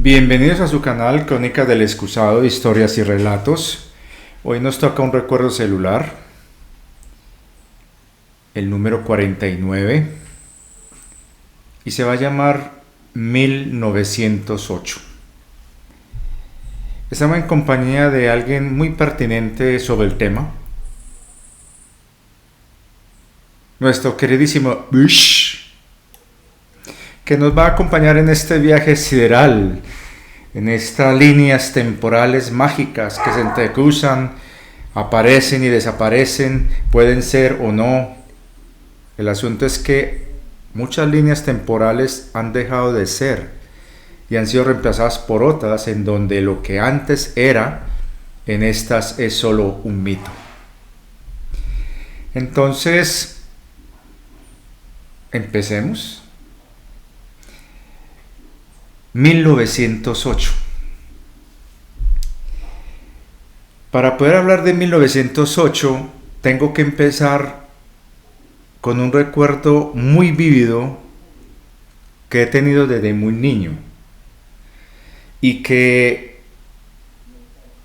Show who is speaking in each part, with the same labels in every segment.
Speaker 1: Bienvenidos a su canal Crónicas del Excusado, Historias y Relatos. Hoy nos toca un recuerdo celular, el número 49, y se va a llamar 1908. Estamos en compañía de alguien muy pertinente sobre el tema, nuestro queridísimo Bush, que nos va a acompañar en este viaje sideral, en estas líneas temporales mágicas que se entrecruzan, aparecen y desaparecen, pueden ser o no. El asunto es que muchas líneas temporales han dejado de ser y han sido reemplazadas por otras en donde lo que antes era, en estas es solo un mito. Entonces, empecemos. 1908. Para poder hablar de 1908, tengo que empezar con un recuerdo muy vívido que he tenido desde muy niño y que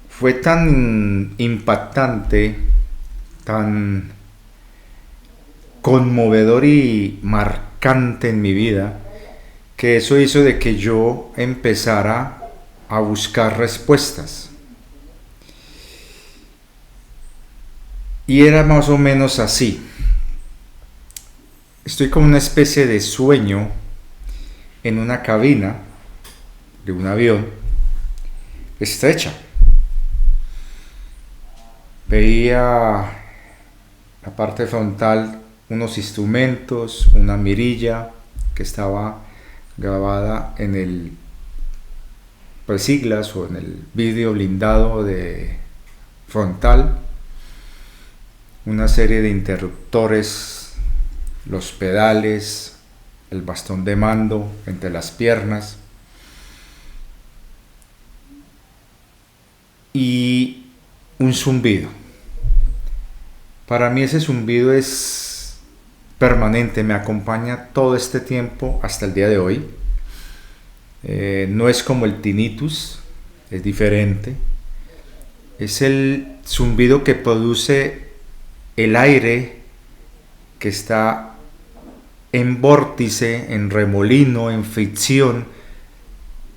Speaker 1: fue tan impactante, tan conmovedor y marcante en mi vida, que eso hizo de que yo empezara a buscar respuestas. Y era más o menos así. Estoy como una especie de sueño en una cabina de un avión estrecha. Veía la parte frontal, unos instrumentos, una mirilla que estaba grabada en el siglas o en el vidrio blindado de frontal, una serie de interruptores, los pedales, el bastón de mando entre las piernas y un zumbido. Para mí ese zumbido es permanente, me acompaña todo este tiempo hasta el día de hoy. No es como el tinnitus, es diferente. Es el zumbido que produce el aire que está en vórtice, en remolino, en fricción,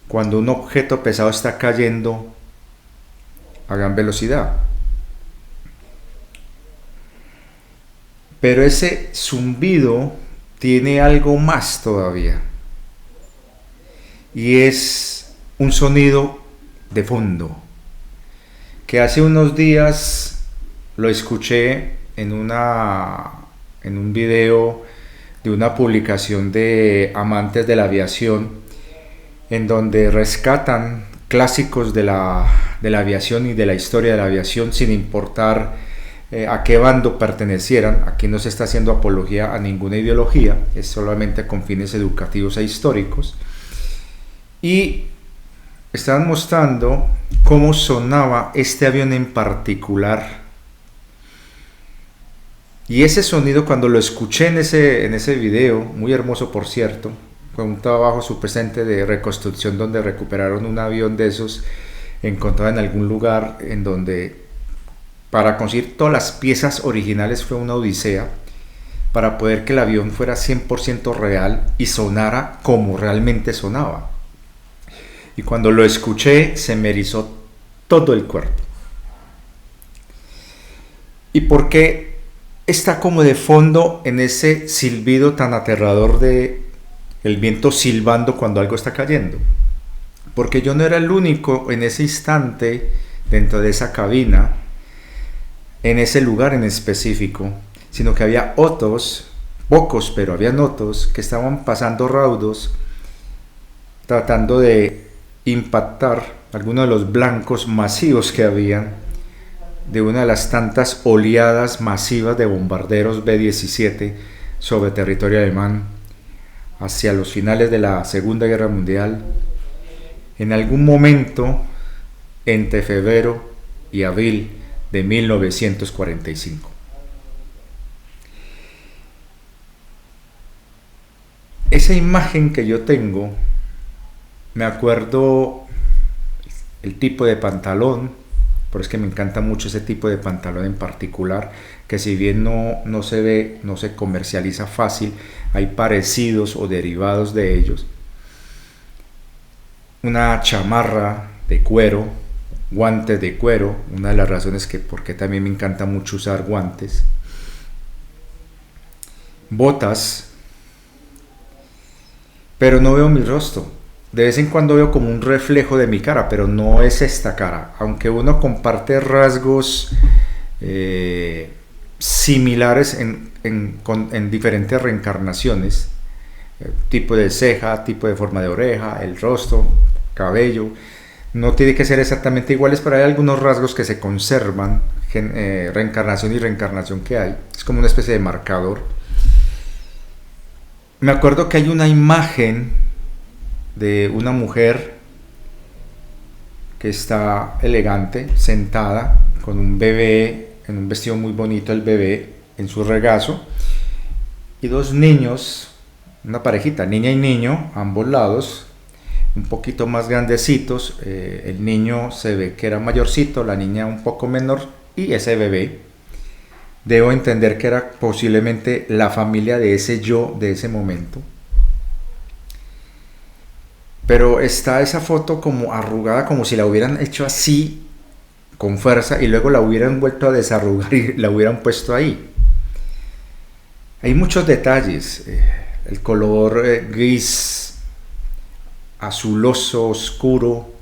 Speaker 1: cuando un objeto pesado está cayendo a gran velocidad. Pero ese zumbido tiene algo más todavía. Y es un sonido de fondo. Que hace unos días lo escuché en un video de una publicación de amantes de la aviación, en donde rescatan clásicos de la aviación y de la historia de la aviación sin importar a qué bando pertenecieran. Aquí no se está haciendo apología a ninguna ideología, es solamente con fines educativos e históricos. Y están mostrando cómo sonaba este avión en particular. Y ese sonido, cuando lo escuché en ese video, muy hermoso por cierto, fue un trabajo presente de reconstrucción donde recuperaron un avión de esos encontrado en algún lugar en donde para conseguir todas las piezas originales fue una odisea, para poder que el avión fuera 100% real y sonara como realmente sonaba. Y cuando lo escuché se me erizó todo el cuerpo. ¿Y por qué está como de fondo en ese silbido tan aterrador de el viento silbando cuando algo está cayendo? Porque yo no era el único en ese instante dentro de esa cabina, en ese lugar en específico, sino que había otros, pocos, pero habían otros que estaban pasando raudos, tratando de impactar algunos de los blancos masivos que habían de una de las tantas oleadas masivas de bombarderos B-17 sobre territorio alemán hacia los finales de la Segunda Guerra Mundial, en algún momento entre febrero y abril de 1945. Esa imagen que yo tengo Me acuerdo el tipo de pantalón, pero es que me encanta mucho ese tipo de pantalón en particular, que si bien no se ve, no se comercializa fácil, hay parecidos o derivados de ellos. Una chamarra de cuero, guantes de cuero, una de las razones que porque también me encanta mucho usar guantes, botas, pero no veo mi rostro. De vez en cuando veo como un reflejo de mi cara, pero no es esta cara. Aunque uno comparte rasgos similares en diferentes reencarnaciones, tipo de ceja, tipo de forma de oreja, el rostro, cabello, no tiene que ser exactamente iguales, pero hay algunos rasgos que se conservan, reencarnación y reencarnación que hay. Es como una especie de marcador. Me acuerdo que hay una imagen de una mujer que está elegante, sentada, con un bebé, en un vestido muy bonito, el bebé en su regazo, y dos niños, una parejita, niña y niño, a ambos lados, un poquito más grandecitos, el niño se ve que era mayorcito, la niña un poco menor, y ese bebé, debo entender que era posiblemente la familia de ese yo de ese momento. Pero está esa foto como arrugada, como si la hubieran hecho así, con fuerza, y luego la hubieran vuelto a desarrugar y la hubieran puesto ahí. Hay muchos detalles. El color gris, azuloso, oscuro,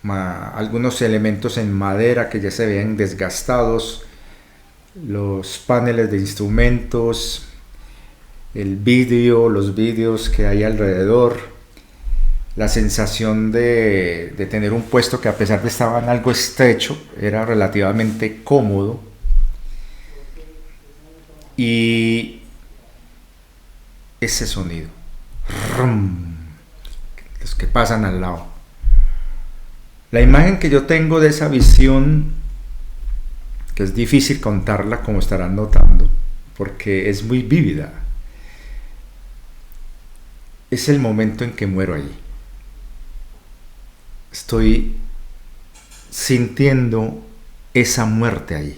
Speaker 1: algunos elementos en madera que ya se ven desgastados, los paneles de instrumentos, el vídeo, los vídeos que hay alrededor, la sensación de tener un puesto que a pesar de estar en algo estrecho, era relativamente cómodo, y ese sonido, los que pasan al lado. La imagen que yo tengo de esa visión, que es difícil contarla como estarán notando, porque es muy vívida, es el momento en que muero allí. Estoy sintiendo esa muerte allí.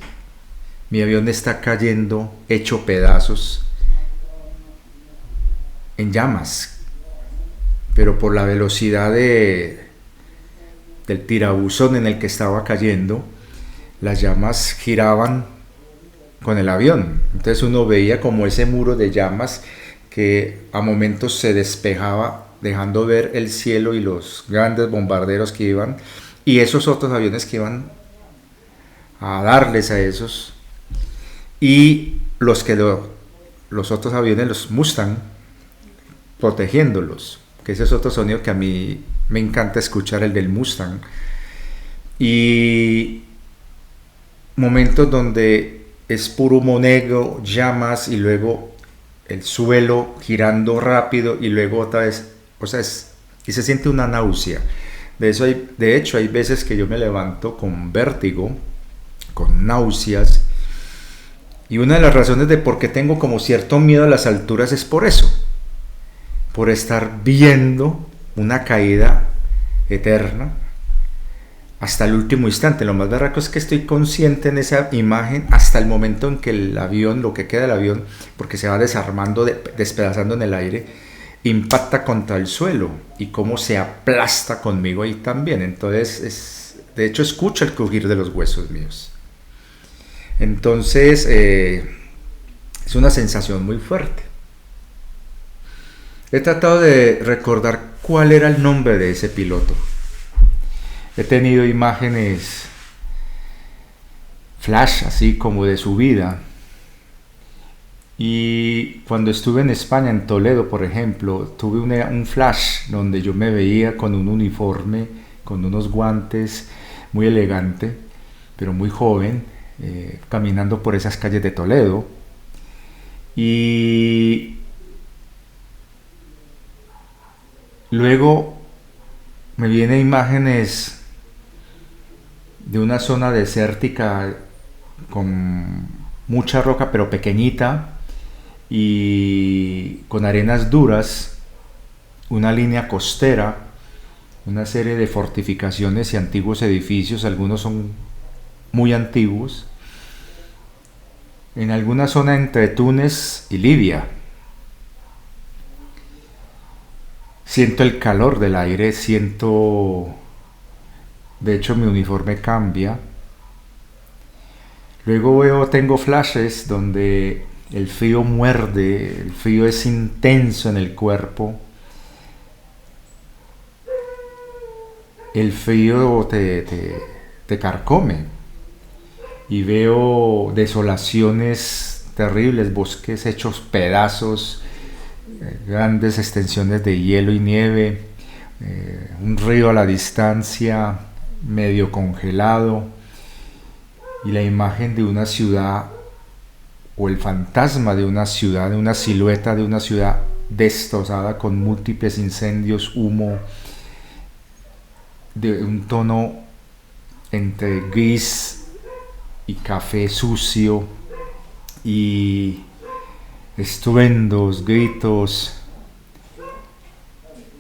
Speaker 1: Mi avión está cayendo hecho pedazos, en llamas, pero por la velocidad del tirabuzón en el que estaba cayendo, las llamas giraban con el avión. Entonces uno veía como ese muro de llamas que a momentos se despejaba, dejando ver el cielo y los grandes bombarderos que iban, y esos otros aviones que iban a darles a esos, y los otros aviones, los Mustang, protegiéndolos, que ese es otro sonido que a mí me encanta escuchar, el del Mustang. Y momentos donde es puro humo negro, llamas, y luego el suelo girando rápido, y luego otra vez, o sea, y se siente una náusea. De hecho, hay veces que yo me levanto con vértigo, con náuseas, y una de las razones de por qué tengo como cierto miedo a las alturas es por eso, por estar viendo una caída eterna hasta el último instante. Lo más berraco es que estoy consciente en esa imagen hasta el momento en que el avión, lo que queda del avión, porque se va desarmando, despedazando en el aire, impacta contra el suelo, y cómo se aplasta conmigo ahí también. Entonces, de hecho, escucho el crujir de los huesos míos. Entonces, es una sensación muy fuerte. He tratado de recordar cuál era el nombre de ese piloto. He tenido imágenes flash, así como de su vida. Y cuando estuve en España, en Toledo, por ejemplo, tuve un flash donde yo me veía con un uniforme, con unos guantes, muy elegante, pero muy joven, caminando por esas calles de Toledo. Y luego me vienen imágenes de una zona desértica con mucha roca, pero pequeñita, y con arenas duras, una línea costera, una serie de fortificaciones y antiguos edificios, algunos son muy antiguos, en alguna zona entre Túnez y Libia. Siento el calor del aire, de hecho mi uniforme cambia. Luego tengo flashes donde el frío muerde, el frío es intenso en el cuerpo. El frío te carcome y veo desolaciones terribles, bosques hechos pedazos, grandes extensiones de hielo y nieve, un río a la distancia medio congelado y la imagen de una ciudad o el fantasma de una ciudad, de una silueta de una ciudad destrozada con múltiples incendios, humo, de un tono entre gris y café sucio y estruendos, gritos.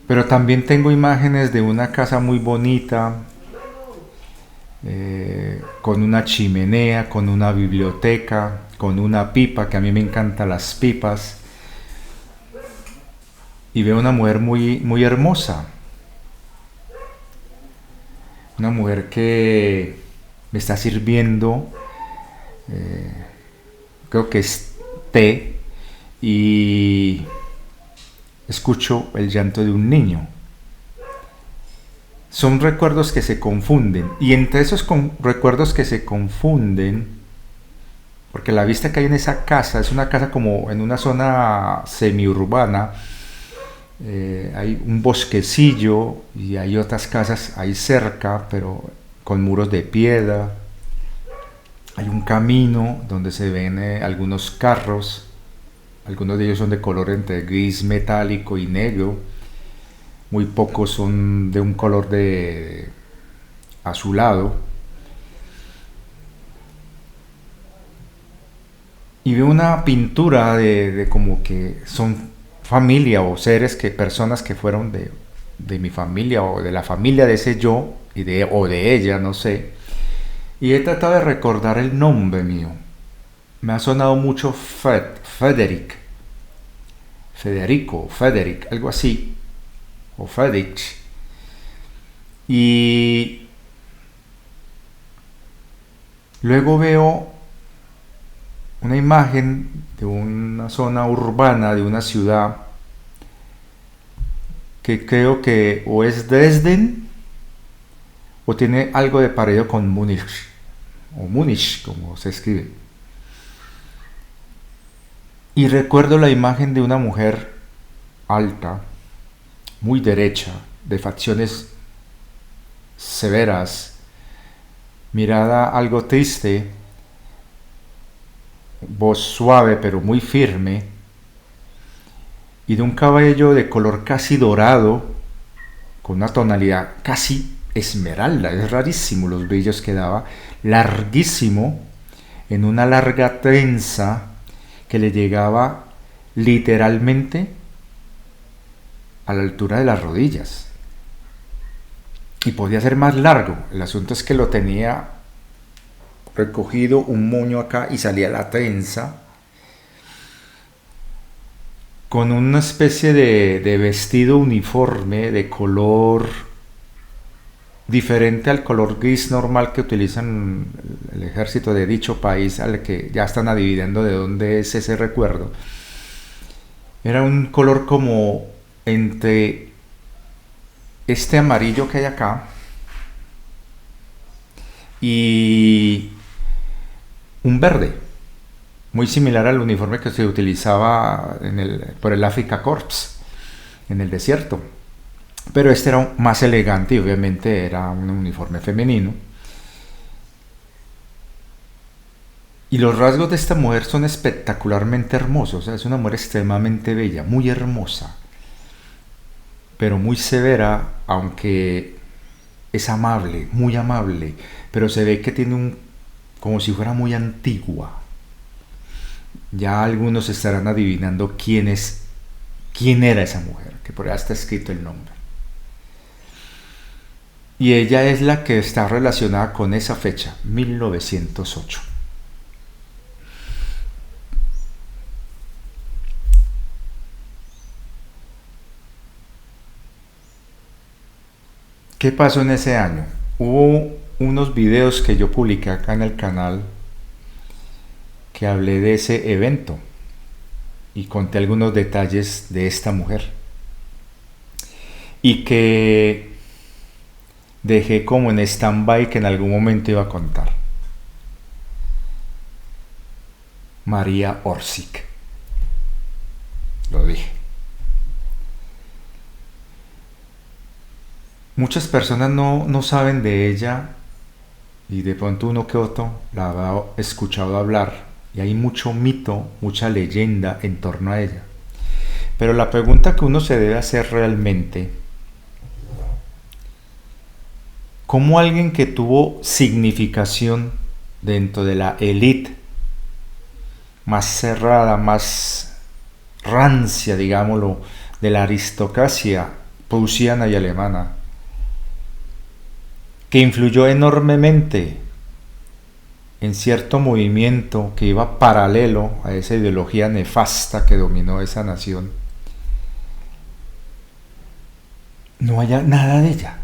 Speaker 1: Pero también tengo imágenes de una casa muy bonita, con una chimenea, con una biblioteca, con una pipa, que a mí me encantan las pipas, y veo una mujer muy, muy hermosa, una mujer que me está sirviendo, creo que es té, y escucho el llanto de un niño. Son recuerdos que se confunden, y entre esos recuerdos que se confunden, porque la vista que hay en esa casa es una casa como en una zona semiurbana, hay un bosquecillo y hay otras casas ahí cerca, pero con muros de piedra. Hay un camino donde se ven algunos carros, algunos de ellos son de color entre gris metálico y negro, muy pocos son de un color de azulado. Y veo una pintura de como que son familia o seres, personas que fueron de mi familia o de la familia de ese yo o de ella, no sé. Y he tratado de recordar el nombre mío. Me ha sonado mucho Frederick, Federico, Frederick, algo así, o Friedrich. Y luego veo una imagen de una zona urbana, de una ciudad que creo que o es Dresden o tiene algo de parecido con Múnich, o Múnich como se escribe. Y recuerdo la imagen de una mujer alta, muy derecha, de facciones severas, mirada algo triste, voz suave pero muy firme, y de un cabello de color casi dorado, con una tonalidad casi esmeralda, es rarísimo los brillos que daba, larguísimo, en una larga trenza que le llegaba literalmente a la altura de las rodillas. Y podía ser más largo, el asunto es que lo tenía recogido un moño acá y salía la trenza con una especie de vestido uniforme de color diferente al color gris normal que utilizan el ejército de dicho país, al que ya están adivinando de dónde es ese recuerdo. Era un color como entre este amarillo que hay acá y un verde, muy similar al uniforme que se utilizaba por el Afrika Korps en el desierto, pero este era más elegante y obviamente era un uniforme femenino. Y los rasgos de esta mujer son espectacularmente hermosos, o sea, es una mujer extremadamente bella, muy hermosa, pero muy severa, aunque es amable, muy amable, pero se ve que tiene como si fuera muy antigua. Ya algunos estarán adivinando quién es quién era esa mujer, que por ahí está escrito el nombre. Y ella es la que está relacionada con esa fecha, 1908. ¿Qué pasó en ese año? Hubo unos videos que yo publiqué acá en el canal que hablé de ese evento y conté algunos detalles de esta mujer y que dejé como en stand-by que en algún momento iba a contar. María Orsic. Lo dije. Muchas personas no saben de ella y de pronto uno que otro la ha escuchado hablar y hay mucho mito, mucha leyenda en torno a ella. Pero la pregunta que uno se debe hacer realmente, ¿cómo alguien que tuvo significación dentro de la élite más cerrada, más rancia, digámoslo, de la aristocracia prusiana y alemana, que influyó enormemente en cierto movimiento que iba paralelo a esa ideología nefasta que dominó esa nación, no haya nada de ella?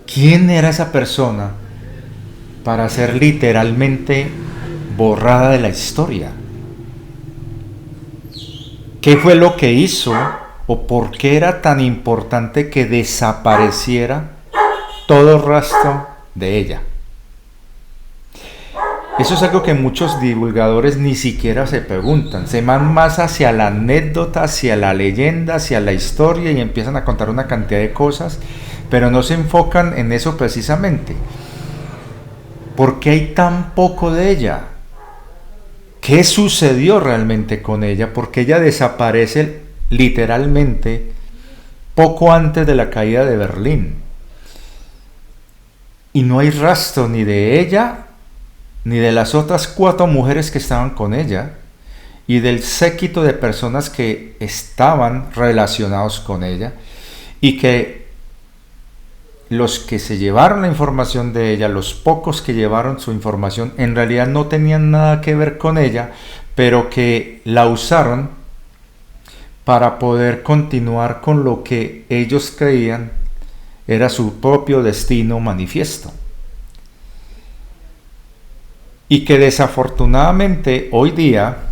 Speaker 1: ¿Quién era esa persona para ser literalmente borrada de la historia? ¿Qué fue lo que hizo o por qué era tan importante que desapareciera todo rastro de ella? Eso es algo que muchos divulgadores ni siquiera se preguntan. Se van más hacia la anécdota, hacia la leyenda, hacia la historia y empiezan a contar una cantidad de cosas, pero no se enfocan en eso precisamente. ¿Por qué hay tan poco de ella? ¿Qué sucedió realmente con ella? Porque ella desaparece literalmente poco antes de la caída de Berlín. Y no hay rastro ni de ella, ni de las otras 4 mujeres que estaban con ella, y del séquito de personas que estaban relacionados con ella, y que los que se llevaron la información de ella, los pocos que llevaron su información, en realidad no tenían nada que ver con ella, pero que la usaron para poder continuar con lo que ellos creían era su propio destino manifiesto. Y que desafortunadamente hoy día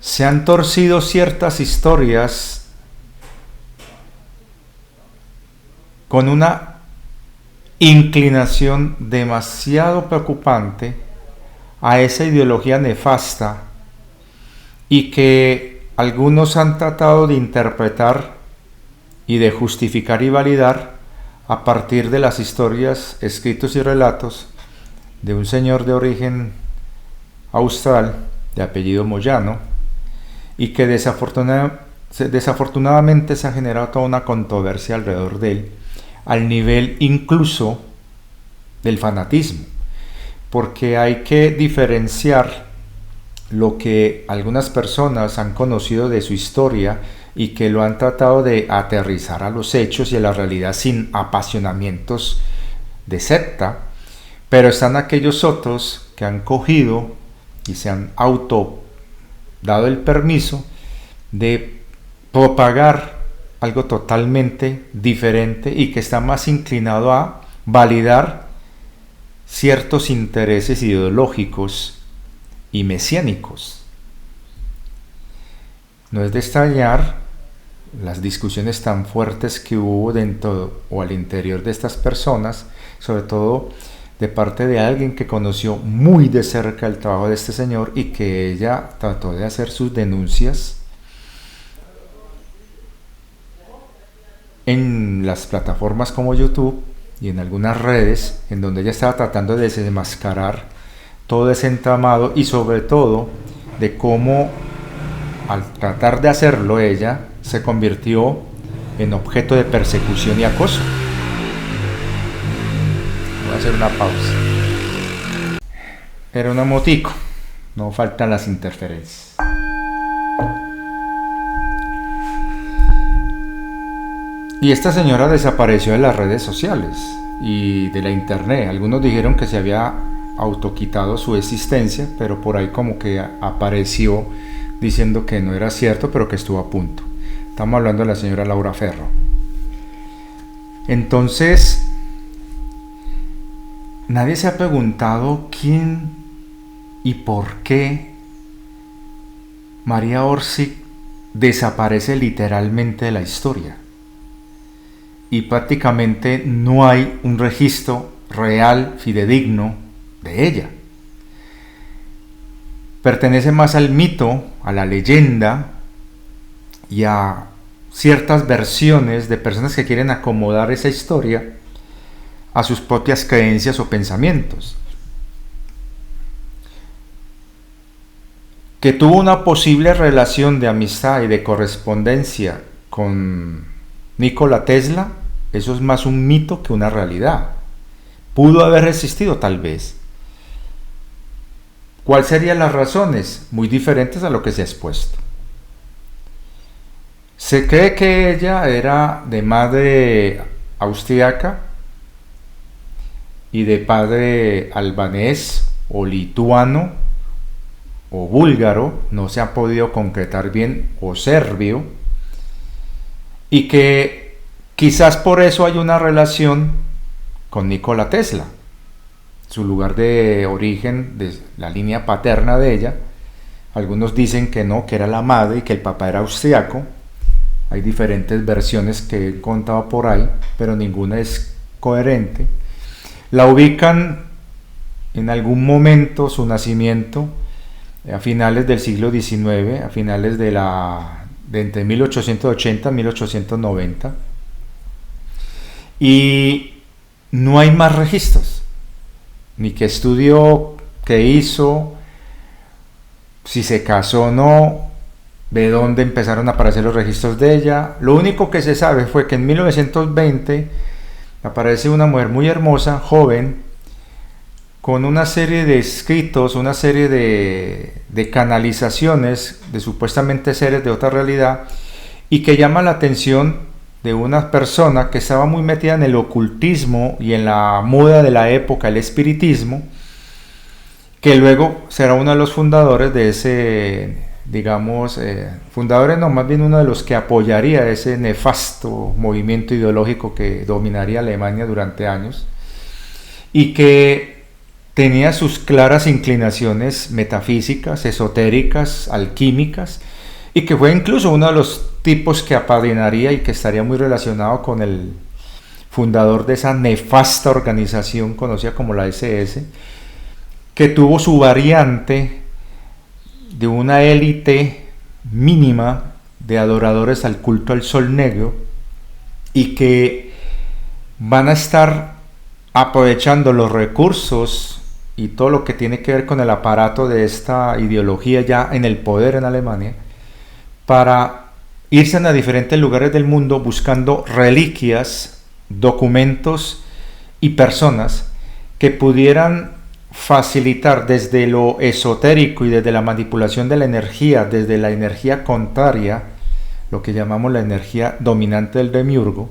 Speaker 1: se han torcido ciertas historias con una inclinación demasiado preocupante a esa ideología nefasta y que algunos han tratado de interpretar y de justificar y validar a partir de las historias, escritos y relatos de un señor de origen austral de apellido Moyano, y que desafortunadamente se ha generado toda una controversia alrededor de él, al nivel incluso del fanatismo, porque hay que diferenciar lo que algunas personas han conocido de su historia y que lo han tratado de aterrizar a los hechos y a la realidad sin apasionamientos de secta, pero están aquellos otros que han cogido y se han dado el permiso de propagar algo totalmente diferente y que está más inclinado a validar ciertos intereses ideológicos y mesiánicos. No es de extrañar las discusiones tan fuertes que hubo dentro o al interior de estas personas, sobre todo de parte de alguien que conoció muy de cerca el trabajo de este señor y que ella trató de hacer sus denuncias en las plataformas como YouTube y en algunas redes, en donde ella estaba tratando de desenmascarar todo ese entramado y sobre todo de cómo al tratar de hacerlo ella se convirtió en objeto de persecución y acoso. Voy a hacer una pausa. Era una motico, no faltan las interferencias. Y esta señora desapareció de las redes sociales y de la internet. Algunos dijeron que se había autoquitado su existencia, pero por ahí como que apareció diciendo que no era cierto, pero que estuvo a punto. Estamos hablando de la señora Laura Ferro. Entonces, nadie se ha preguntado quién y por qué María Orsic desaparece literalmente de la historia. Y prácticamente no hay un registro real, fidedigno de ella. Pertenece más al mito, a la leyenda y a ciertas versiones de personas que quieren acomodar esa historia a sus propias creencias o pensamientos. Que tuvo una posible relación de amistad y de correspondencia con Nikola Tesla, eso es más un mito que una realidad. Pudo haber existido tal vez. ¿Cuáles serían las razones? Muy diferentes a lo que se ha expuesto. Se cree que ella era de madre austriaca y de padre albanés o lituano o búlgaro, no se ha podido concretar bien, o serbio, y que quizás por eso hay una relación con Nikola Tesla, su lugar de origen, de la línea paterna de ella. Algunos dicen que no, que era la madre y que el papá era austriaco. Hay diferentes versiones que he contado por ahí, pero ninguna es coherente. La ubican en algún momento, su nacimiento, a finales del siglo XIX, a finales de entre 1880 y 1890. Y no hay más registros, ni qué estudió, qué hizo, si se casó o no, de dónde empezaron a aparecer los registros de ella. Lo único que se sabe fue que en 1920 aparece una mujer muy hermosa, joven, con una serie de escritos, una serie de canalizaciones de supuestamente seres de otra realidad, y que llama la atención de una persona que estaba muy metida en el ocultismo y en la moda de la época, el espiritismo, que luego será uno de los fundadores de ese, digamos, fundadores no, más bien uno de los que apoyaría ese nefasto movimiento ideológico que dominaría Alemania durante años, y que tenía sus claras inclinaciones metafísicas, esotéricas, alquímicas, y que fue incluso uno de los tipos que apadrinaría y que estaría muy relacionado con el fundador de esa nefasta organización conocida como la SS, que tuvo su variante de una élite mínima de adoradores al culto al sol negro, y que van a estar aprovechando los recursos y todo lo que tiene que ver con el aparato de esta ideología ya en el poder en Alemania, para irse a diferentes lugares del mundo buscando reliquias, documentos y personas que pudieran facilitar desde lo esotérico y desde la manipulación de la energía, desde la energía contraria, lo que llamamos la energía dominante del demiurgo,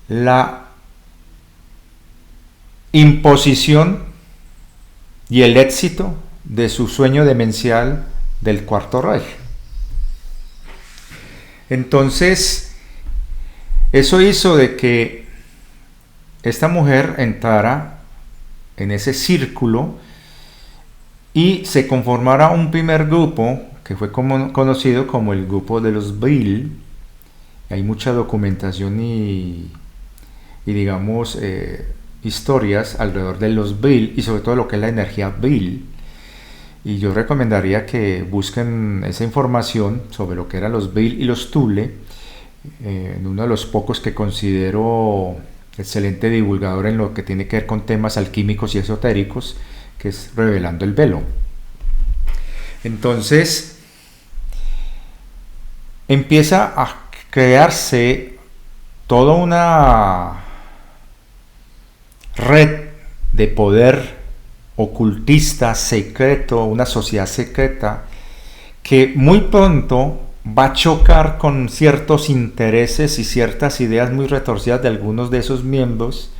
Speaker 1: la imposición y el éxito de su sueño demencial del Cuarto Reich. Entonces, eso hizo de que esta mujer entrara en ese círculo y se conformara un primer grupo que fue conocido como el grupo de los Brill. Hay mucha documentación y digamos, historias alrededor de los Brill y sobre todo lo que es la energía Brill. Y yo recomendaría que busquen esa información sobre lo que eran los Brill y los Thule en uno de los pocos que considero excelente divulgador en lo que tiene que ver con temas alquímicos y esotéricos, que es Revelando el Velo. Entonces empieza a crearse toda una red de poder ocultista, secreto, una sociedad secreta que muy pronto va a chocar con ciertos intereses y ciertas ideas muy retorcidas de algunos de esos miembros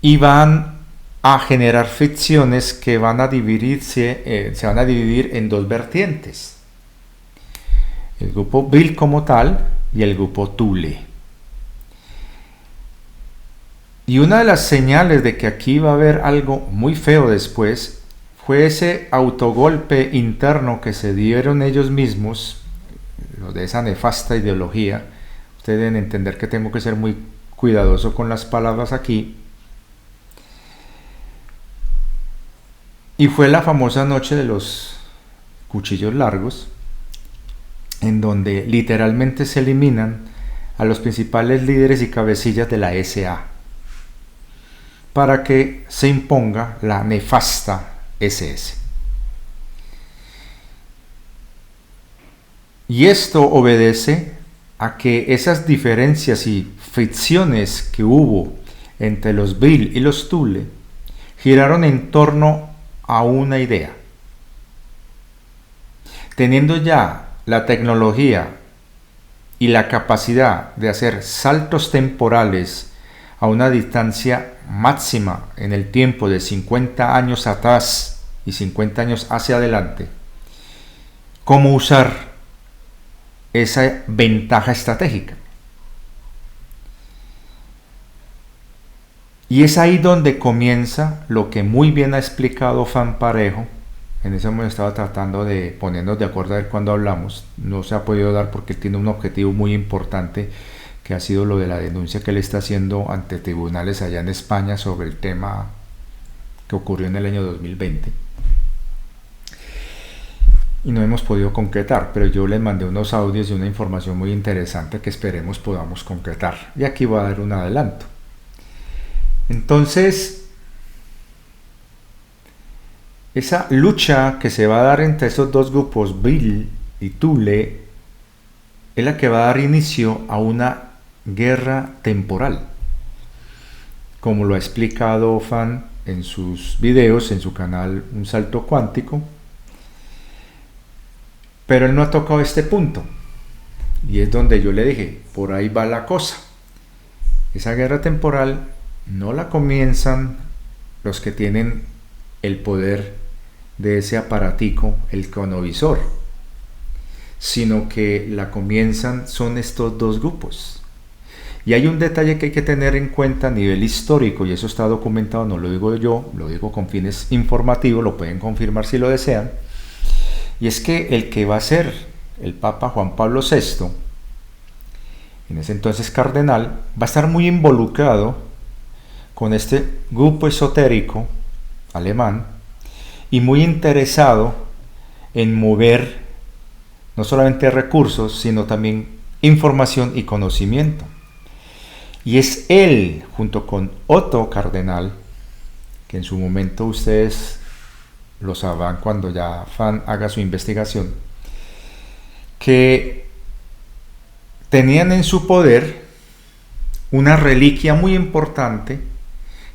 Speaker 1: y van a generar fricciones que van a dividirse, se van a dividir en dos vertientes: el grupo Bill como tal y el grupo Thule. Y una de las señales de que aquí va a haber algo muy feo después fue ese autogolpe interno que se dieron ellos mismos, los de esa nefasta ideología. Ustedes deben entender que tengo que ser muy cuidadoso con las palabras aquí. Y fue la famosa noche de los cuchillos largos, en donde literalmente se eliminan a los principales líderes y cabecillas de la SA para que se imponga la nefasta SS. Y esto obedece a que esas diferencias y fricciones que hubo entre los Bill y los Thule giraron en torno a una idea. Teniendo ya la tecnología y la capacidad de hacer saltos temporales a una distancia máxima en el tiempo de 50 años atrás y 50 años hacia adelante, ¿cómo usar esa ventaja estratégica? Y es ahí donde comienza lo que muy bien ha explicado Fan Parejo. En eso hemos estado tratando de ponernos de acuerdo a ver cuándo hablamos. No se ha podido dar porque él tiene un objetivo muy importante, que ha sido lo de la denuncia que él está haciendo ante tribunales allá en España sobre el tema que ocurrió en el año 2020. Y no hemos podido concretar, pero yo les mandé unos audios y una información muy interesante que esperemos podamos concretar. Y aquí voy a dar un adelanto. Entonces, esa lucha que se va a dar entre esos dos grupos, Bill y Thule, es la que va a dar inicio a una guerra temporal, como lo ha explicado Fan en sus videos, en su canal Un Salto Cuántico. Pero él no ha tocado este punto, y es donde yo le dije, por ahí va la cosa. Esa guerra temporal no la comienzan los que tienen el poder de ese aparatico, el cronovisor, sino que la comienzan son estos dos grupos. Y hay un detalle que hay que tener en cuenta a nivel histórico, y eso está documentado, no lo digo yo, lo digo con fines informativos, lo pueden confirmar si lo desean, y es que el que va a ser el Papa Juan Pablo VI, en ese entonces cardenal, va a estar muy involucrado con este grupo esotérico alemán y muy interesado en mover no solamente recursos, sino también información y conocimiento. Y es él, junto con otro cardenal, que en su momento ustedes lo sabrán cuando ya Fan haga su investigación, que tenían en su poder una reliquia muy importante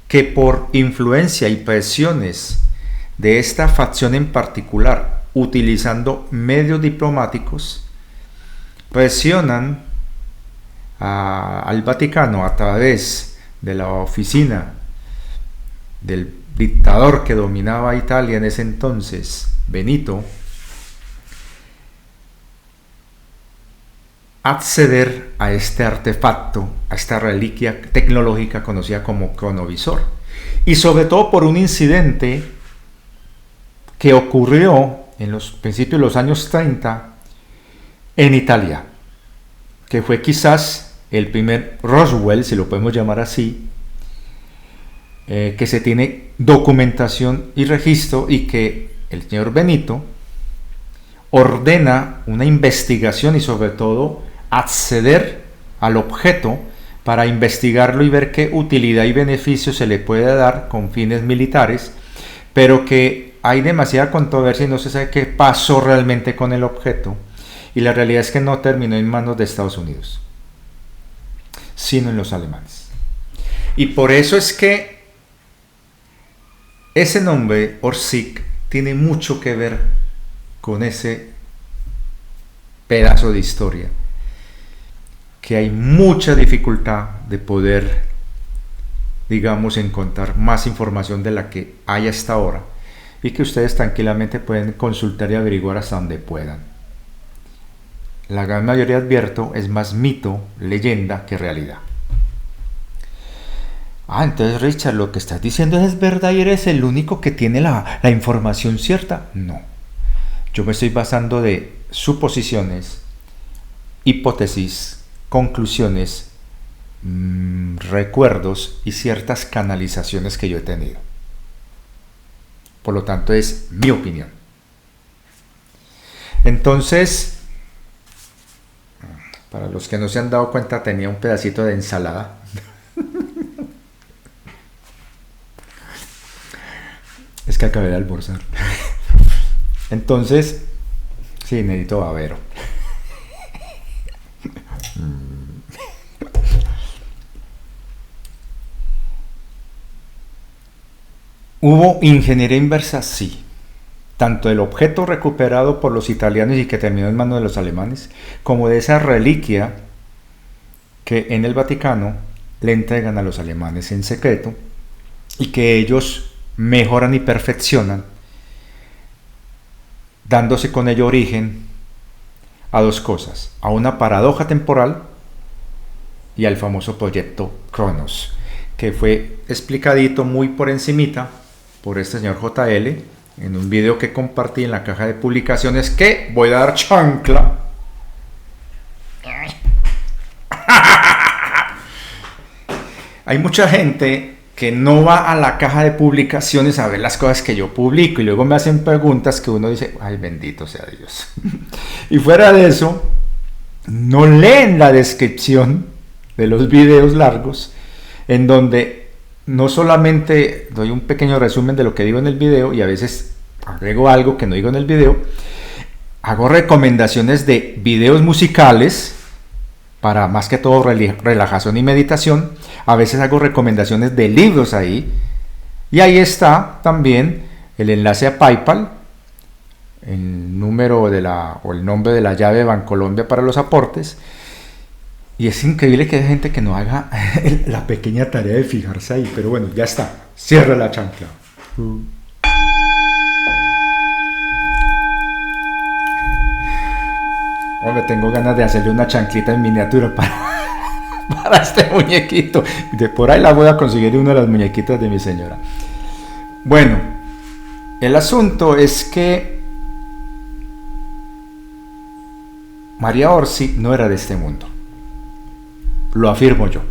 Speaker 1: que por influencia y presiones de esta facción en particular, utilizando medios diplomáticos, presionan al Vaticano a través de la oficina del dictador que dominaba Italia en ese entonces, Benito, acceder a este artefacto, a esta reliquia tecnológica conocida como cronovisor. Y sobre todo por un incidente que ocurrió en los principios de los años 30 en Italia, que fue quizás el primer Roswell, si lo podemos llamar así, que se tiene documentación y registro, y que el señor Benito ordena una investigación y sobre todo acceder al objeto para investigarlo y ver qué utilidad y beneficio se le puede dar con fines militares, pero que hay demasiada controversia y no se sabe qué pasó realmente con el objeto, y la realidad es que no terminó en manos de Estados Unidos, sino en los alemanes. Y por eso es que ese nombre, Orsic, tiene mucho que ver con ese pedazo de historia, que hay mucha dificultad de poder, digamos, encontrar más información de la que hay hasta ahora, y que ustedes tranquilamente pueden consultar y averiguar hasta donde puedan. La gran mayoría, advierto, es más mito, leyenda que realidad. Entonces, Richard, lo que estás diciendo es verdad y eres el único que tiene la información cierta. No, yo me estoy basando de suposiciones, hipótesis, conclusiones, recuerdos y ciertas canalizaciones que yo he tenido. Por lo tanto, es mi opinión. Entonces, para los que no se han dado cuenta, tenía un pedacito de ensalada. Es que acabé de almorzar. Entonces, sí, necesito babero. ¿Hubo ingeniería inversa? Sí. Tanto el objeto recuperado por los italianos y que terminó en manos de los alemanes, como de esa reliquia que en el Vaticano le entregan a los alemanes en secreto y que ellos mejoran y perfeccionan, dándose con ello origen a dos cosas: a una paradoja temporal y al famoso proyecto Cronos, que fue explicadito muy por encimita por este señor JL en un video que compartí en la caja de publicaciones, que voy a dar chancla. Hay mucha gente que no va a la caja de publicaciones a ver las cosas que yo publico y luego me hacen preguntas que uno dice, ay, bendito sea Dios. Y fuera de eso, no leen la descripción de los videos largos, en donde no solamente doy un pequeño resumen de lo que digo en el video y a veces agrego algo que no digo en el video, hago recomendaciones de videos musicales para más que todo relajación y meditación. A veces hago recomendaciones de libros ahí, y ahí está también el enlace a PayPal, el número o el nombre de la llave de Bancolombia para los aportes. Y es increíble que haya gente que no haga la pequeña tarea de fijarse ahí, pero bueno, ya está, cierra la chancla. Hombre, tengo ganas de hacerle una chanclita en miniatura para este muñequito. De por ahí la voy a conseguir una de las muñequitas de mi señora. Bueno, el asunto es que María Orsi no era de este mundo. Lo afirmo yo.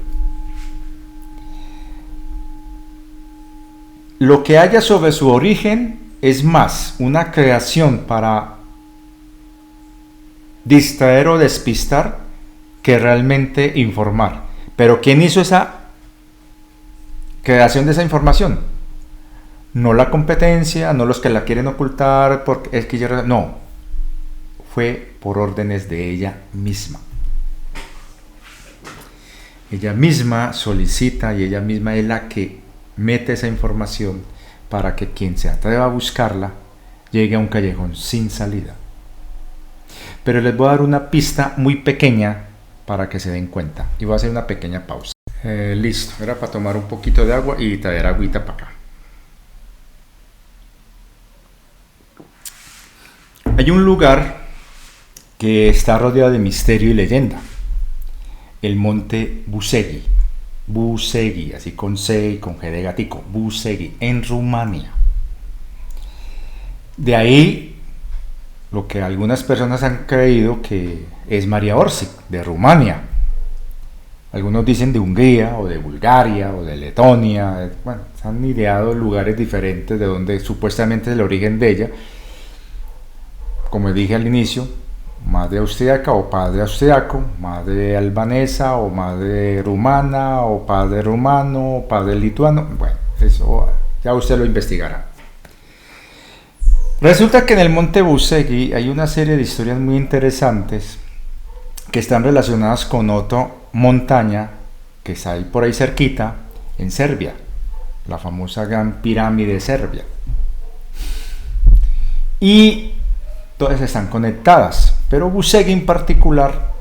Speaker 1: Lo que haya sobre su origen es más una creación para distraer o despistar que realmente informar. Pero ¿quién hizo esa creación de esa información? No la competencia, no los que la quieren ocultar, porque es que no, fue por órdenes de ella misma. Ella misma solicita y ella misma es la que mete esa información para que quien se atreva a buscarla llegue a un callejón sin salida. Pero les voy a dar una pista muy pequeña para que se den cuenta, y voy a hacer una pequeña pausa. Listo, era para tomar un poquito de agua y traer agüita para acá. Hay un lugar que está rodeado de misterio y leyenda: el monte Busegui. Busegui, así con C y con G de gatico, Busegui, en Rumania. De ahí lo que algunas personas han creído que es María Orsi, de Rumania. Algunos dicen de Hungría, o de Bulgaria, o de Letonia. Bueno, se han ideado lugares diferentes de donde supuestamente es el origen de ella. Como dije al inicio, madre austríaca o padre austriaco, madre albanesa o madre rumana, o padre rumano o padre lituano. Bueno, eso ya usted lo investigará. Resulta que en el monte Busegui hay una serie de historias muy interesantes que están relacionadas con otra montaña que está ahí por ahí cerquita, en Serbia, la famosa Gran Pirámide de Serbia. Y todas están conectadas. Pero Buscema en particular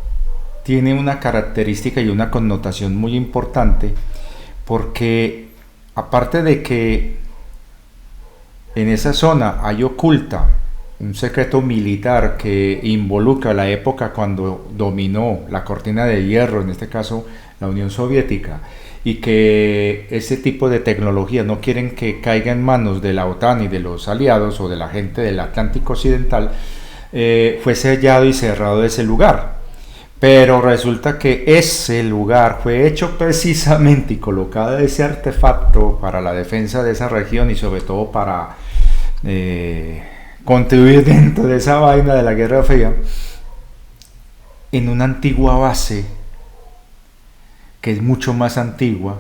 Speaker 1: tiene una característica y una connotación muy importante, porque aparte de que en esa zona hay oculta un secreto militar que involucra la época cuando dominó la cortina de hierro, en este caso la Unión Soviética, y que ese tipo de tecnología no quieren que caiga en manos de la OTAN y de los aliados o de la gente del Atlántico Occidental, fue sellado y cerrado ese lugar. Pero resulta que ese lugar fue hecho precisamente y colocado ese artefacto para la defensa de esa región y sobre todo para contribuir dentro de esa vaina de la Guerra Fría en una antigua base que es mucho más antigua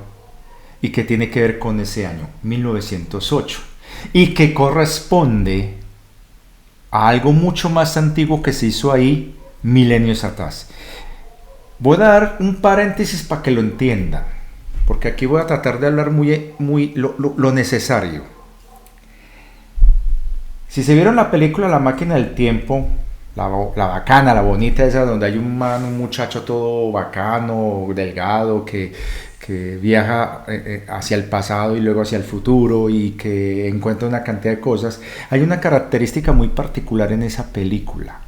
Speaker 1: y que tiene que ver con ese año 1908 y que corresponde a algo mucho más antiguo que se hizo ahí milenios atrás. Voy a dar un paréntesis para que lo entiendan, porque aquí voy a tratar de hablar lo necesario. Si se vieron la película La máquina del tiempo, la bacana, la bonita esa, donde hay un muchacho todo bacano, delgado, que viaja hacia el pasado y luego hacia el futuro y que encuentra una cantidad de cosas, hay una característica muy particular en esa película.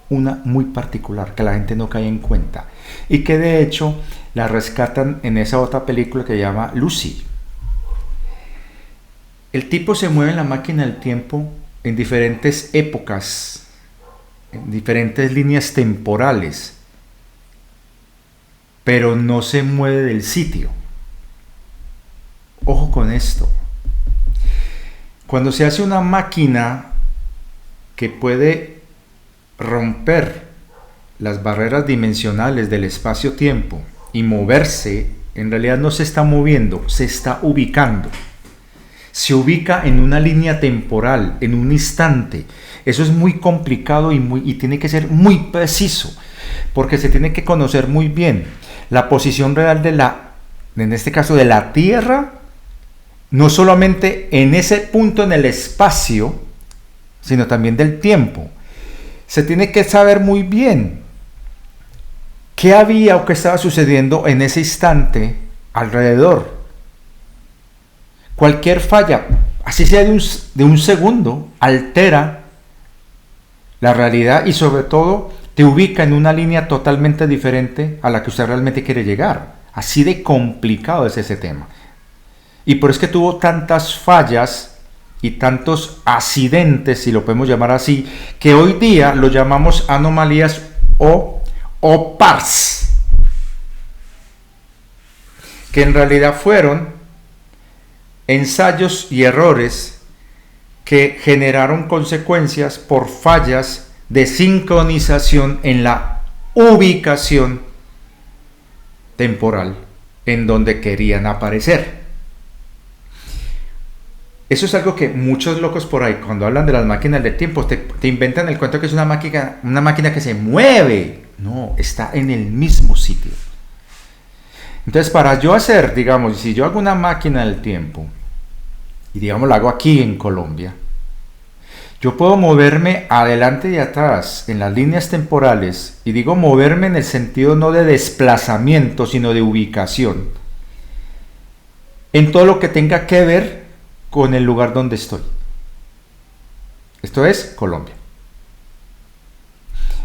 Speaker 1: Una muy particular que la gente no cae en cuenta y que de hecho la rescatan en esa otra película que se llama Lucy. El tipo se mueve en la máquina del tiempo en diferentes épocas, en diferentes líneas temporales, pero no se mueve del sitio. Ojo con esto. Cuando se hace una máquina que puede romper las barreras dimensionales del espacio-tiempo y moverse, en realidad no se está moviendo, se está ubicando. Se ubica en una línea temporal, en un instante. Eso es muy complicado y tiene que ser muy preciso, porque se tiene que conocer muy bien la posición real en este caso de la Tierra, no solamente en ese punto en el espacio, sino también del tiempo. Se tiene que saber muy bien qué había o qué estaba sucediendo en ese instante alrededor. Cualquier falla, así sea de un segundo, altera la realidad y sobre todo te ubica en una línea totalmente diferente a la que usted realmente quiere llegar. Así de complicado es ese tema. Y por eso es que tuvo tantas fallas y tantos accidentes, si lo podemos llamar así, que hoy día lo llamamos anomalías o PARS, que en realidad fueron ensayos y errores que generaron consecuencias por fallas de sincronización en la ubicación temporal en donde querían aparecer. Eso es algo que muchos locos por ahí, cuando hablan de las máquinas del tiempo, te inventan el cuento que es una máquina que se mueve. No, está en el mismo sitio. Entonces, para yo hacer, digamos, si yo hago una máquina del tiempo, y digamos la hago aquí en Colombia, yo puedo moverme adelante y atrás en las líneas temporales, y digo moverme en el sentido no de desplazamiento, sino de ubicación, en todo lo que tenga que ver con el lugar donde estoy. Esto es Colombia.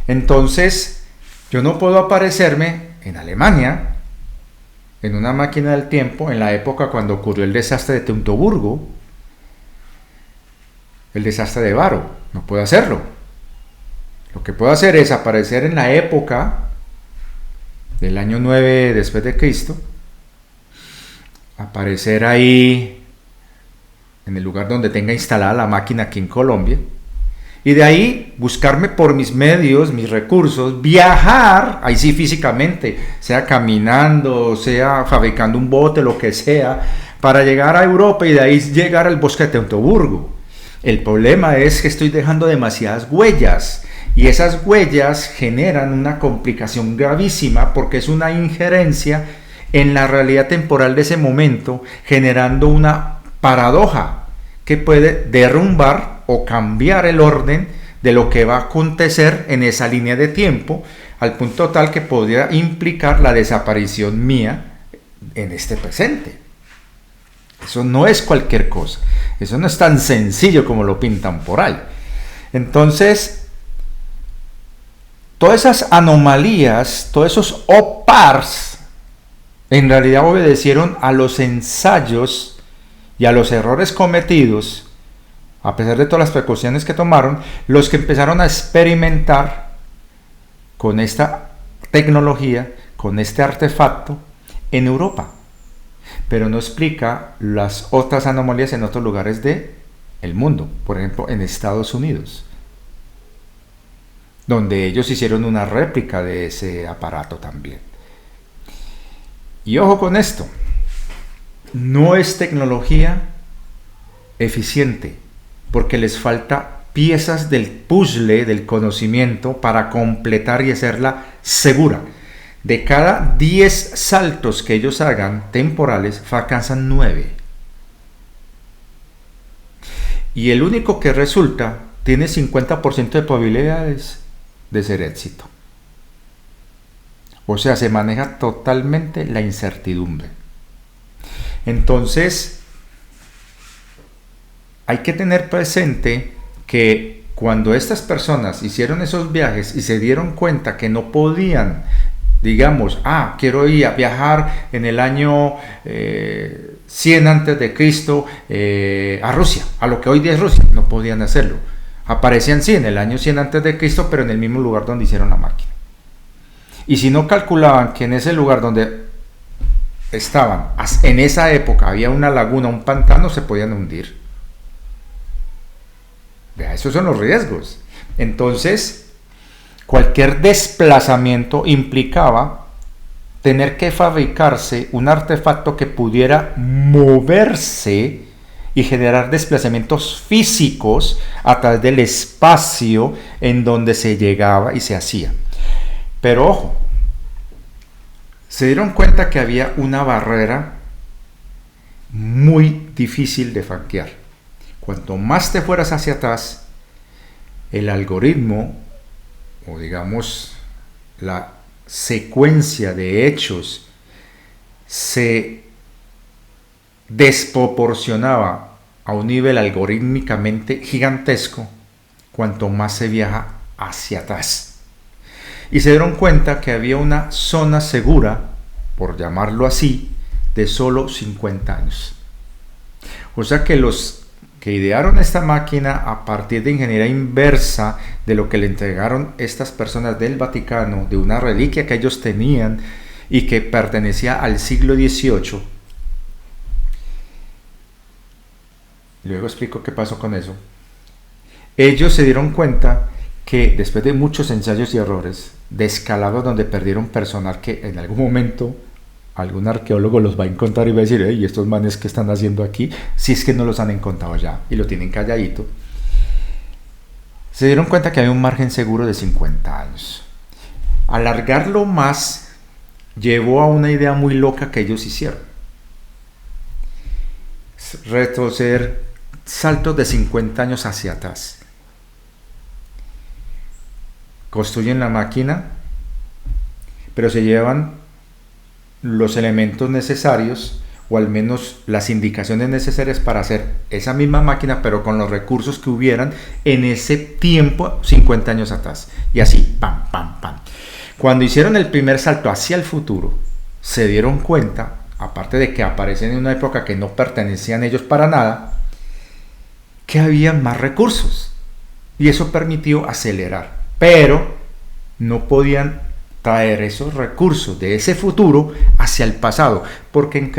Speaker 1: Entonces, yo no puedo aparecerme en Alemania, en una máquina del tiempo, en la época cuando ocurrió el desastre de Teutoburgo, el desastre de Varo. No puedo hacerlo. Lo que puedo hacer es aparecer en la época del año 9 después de Cristo, aparecer ahí en el lugar donde tenga instalada la máquina aquí en Colombia, y de ahí buscarme por mis medios, mis recursos, viajar, ahí sí físicamente, sea caminando, sea fabricando un bote, lo que sea, para llegar a Europa y de ahí llegar al bosque de Teutoburgo. El problema es que estoy dejando demasiadas huellas y esas huellas generan una complicación gravísima porque es una injerencia en la realidad temporal de ese momento, generando una paradoja que puede derrumbar o cambiar el orden de lo que va a acontecer en esa línea de tiempo, al punto tal que podría implicar la desaparición mía en este presente. Eso no es cualquier cosa, eso no es tan sencillo como lo pintan por ahí. Entonces, todas esas anomalías, todos esos OPARs, en realidad obedecieron a los ensayos y a los errores cometidos, a pesar de todas las precauciones que tomaron, los que empezaron a experimentar con esta tecnología, con este artefacto en Europa. Pero no explica las otras anomalías en otros lugares del mundo, por ejemplo en Estados Unidos, donde ellos hicieron una réplica de ese aparato también. Y ojo con esto, no es tecnología eficiente, porque les falta piezas del puzzle del conocimiento para completar y hacerla segura. De cada 10 saltos que ellos hagan temporales, fracasan 9. Y el único que resulta tiene 50% de probabilidades de ser éxito. O sea, se maneja totalmente la incertidumbre. Entonces, hay que tener presente que cuando estas personas hicieron esos viajes y se dieron cuenta que no podían, digamos, quiero ir a viajar en el año 100 antes de Cristo a Rusia, a lo que hoy día es Rusia, no podían hacerlo. Aparecían sí en el año 100 antes de Cristo, pero en el mismo lugar donde hicieron la máquina. Y si no calculaban que en ese lugar donde estaban, en esa época había una laguna, un pantano, se podían hundir. Vea, esos son los riesgos. Entonces, cualquier desplazamiento implicaba tener que fabricarse un artefacto que pudiera moverse y generar desplazamientos físicos a través del espacio en donde se llegaba y se hacía. Pero ojo, se dieron cuenta que había una barrera muy difícil de franquear. Cuanto más te fueras hacia atrás, el algoritmo, o digamos la secuencia de hechos, se desproporcionaba a un nivel algorítmicamente gigantesco cuanto más se viaja hacia atrás. Y se dieron cuenta que había una zona segura, por llamarlo así, de solo 50 años. O sea que los que idearon esta máquina a partir de ingeniería inversa de lo que le entregaron estas personas del Vaticano, de una reliquia que ellos tenían y que pertenecía al siglo XVIII. Luego explico qué pasó con eso. Ellos se dieron cuenta que después de muchos ensayos y errores, descalados donde perdieron personal que en algún momento algún arqueólogo los va a encontrar y va a decir, ¿y estos manes qué están haciendo aquí? Si es que no los han encontrado ya y lo tienen calladito. Se dieron cuenta que había un margen seguro de 50 años. Alargarlo más llevó a una idea muy loca que ellos hicieron. Retroceder saltos de 50 años hacia atrás. Construyen la máquina, pero se llevan los elementos necesarios, o al menos las indicaciones necesarias para hacer esa misma máquina, pero con los recursos que hubieran en ese tiempo, 50 años atrás. Y así, pam, pam, pam. Cuando hicieron el primer salto hacia el futuro, se dieron cuenta, aparte de que aparecen en una época que no pertenecían ellos para nada, que había más recursos. Y eso permitió acelerar. Pero no podían traer esos recursos de ese futuro hacia el pasado, porque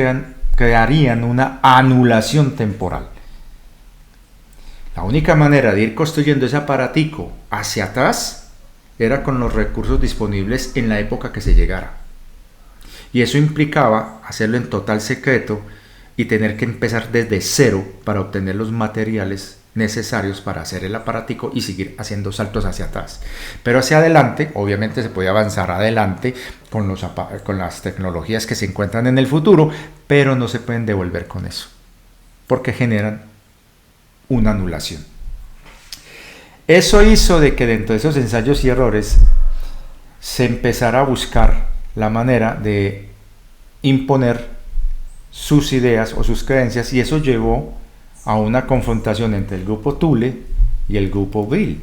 Speaker 1: crearían una anulación temporal. La única manera de ir construyendo ese aparatico hacia atrás era con los recursos disponibles en la época que se llegara. Y eso implicaba hacerlo en total secreto y tener que empezar desde cero para obtener los materiales necesarios para hacer el aparatico y seguir haciendo saltos hacia atrás. Pero hacia adelante, obviamente se puede avanzar adelante con las tecnologías que se encuentran en el futuro, pero no se pueden devolver con eso, porque generan una anulación. Eso hizo de que dentro de esos ensayos y errores se empezara a buscar la manera de imponer sus ideas o sus creencias, y eso llevó a una confrontación entre el grupo Thule y el grupo Bill.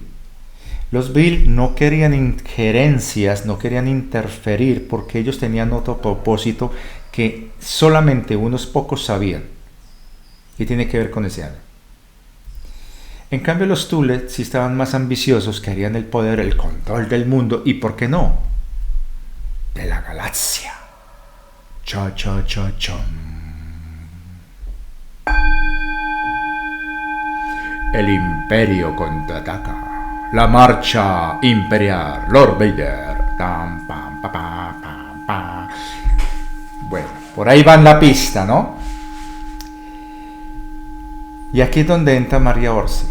Speaker 1: Los Bill no querían injerencias, no querían interferir, porque ellos tenían otro propósito que solamente unos pocos sabían, y tiene que ver con ese año. En cambio, los Thule sí estaban más ambiciosos, querían el poder, el control del mundo, y ¿por qué no?, de la galaxia. Cha cha cha cha. El Imperio contraataca. La marcha imperial. Lord Vader. Tam, pam, pa, pa, pam, pa. Bueno, por ahí va en la pista, ¿no? Y aquí es donde entra Maria Orsic.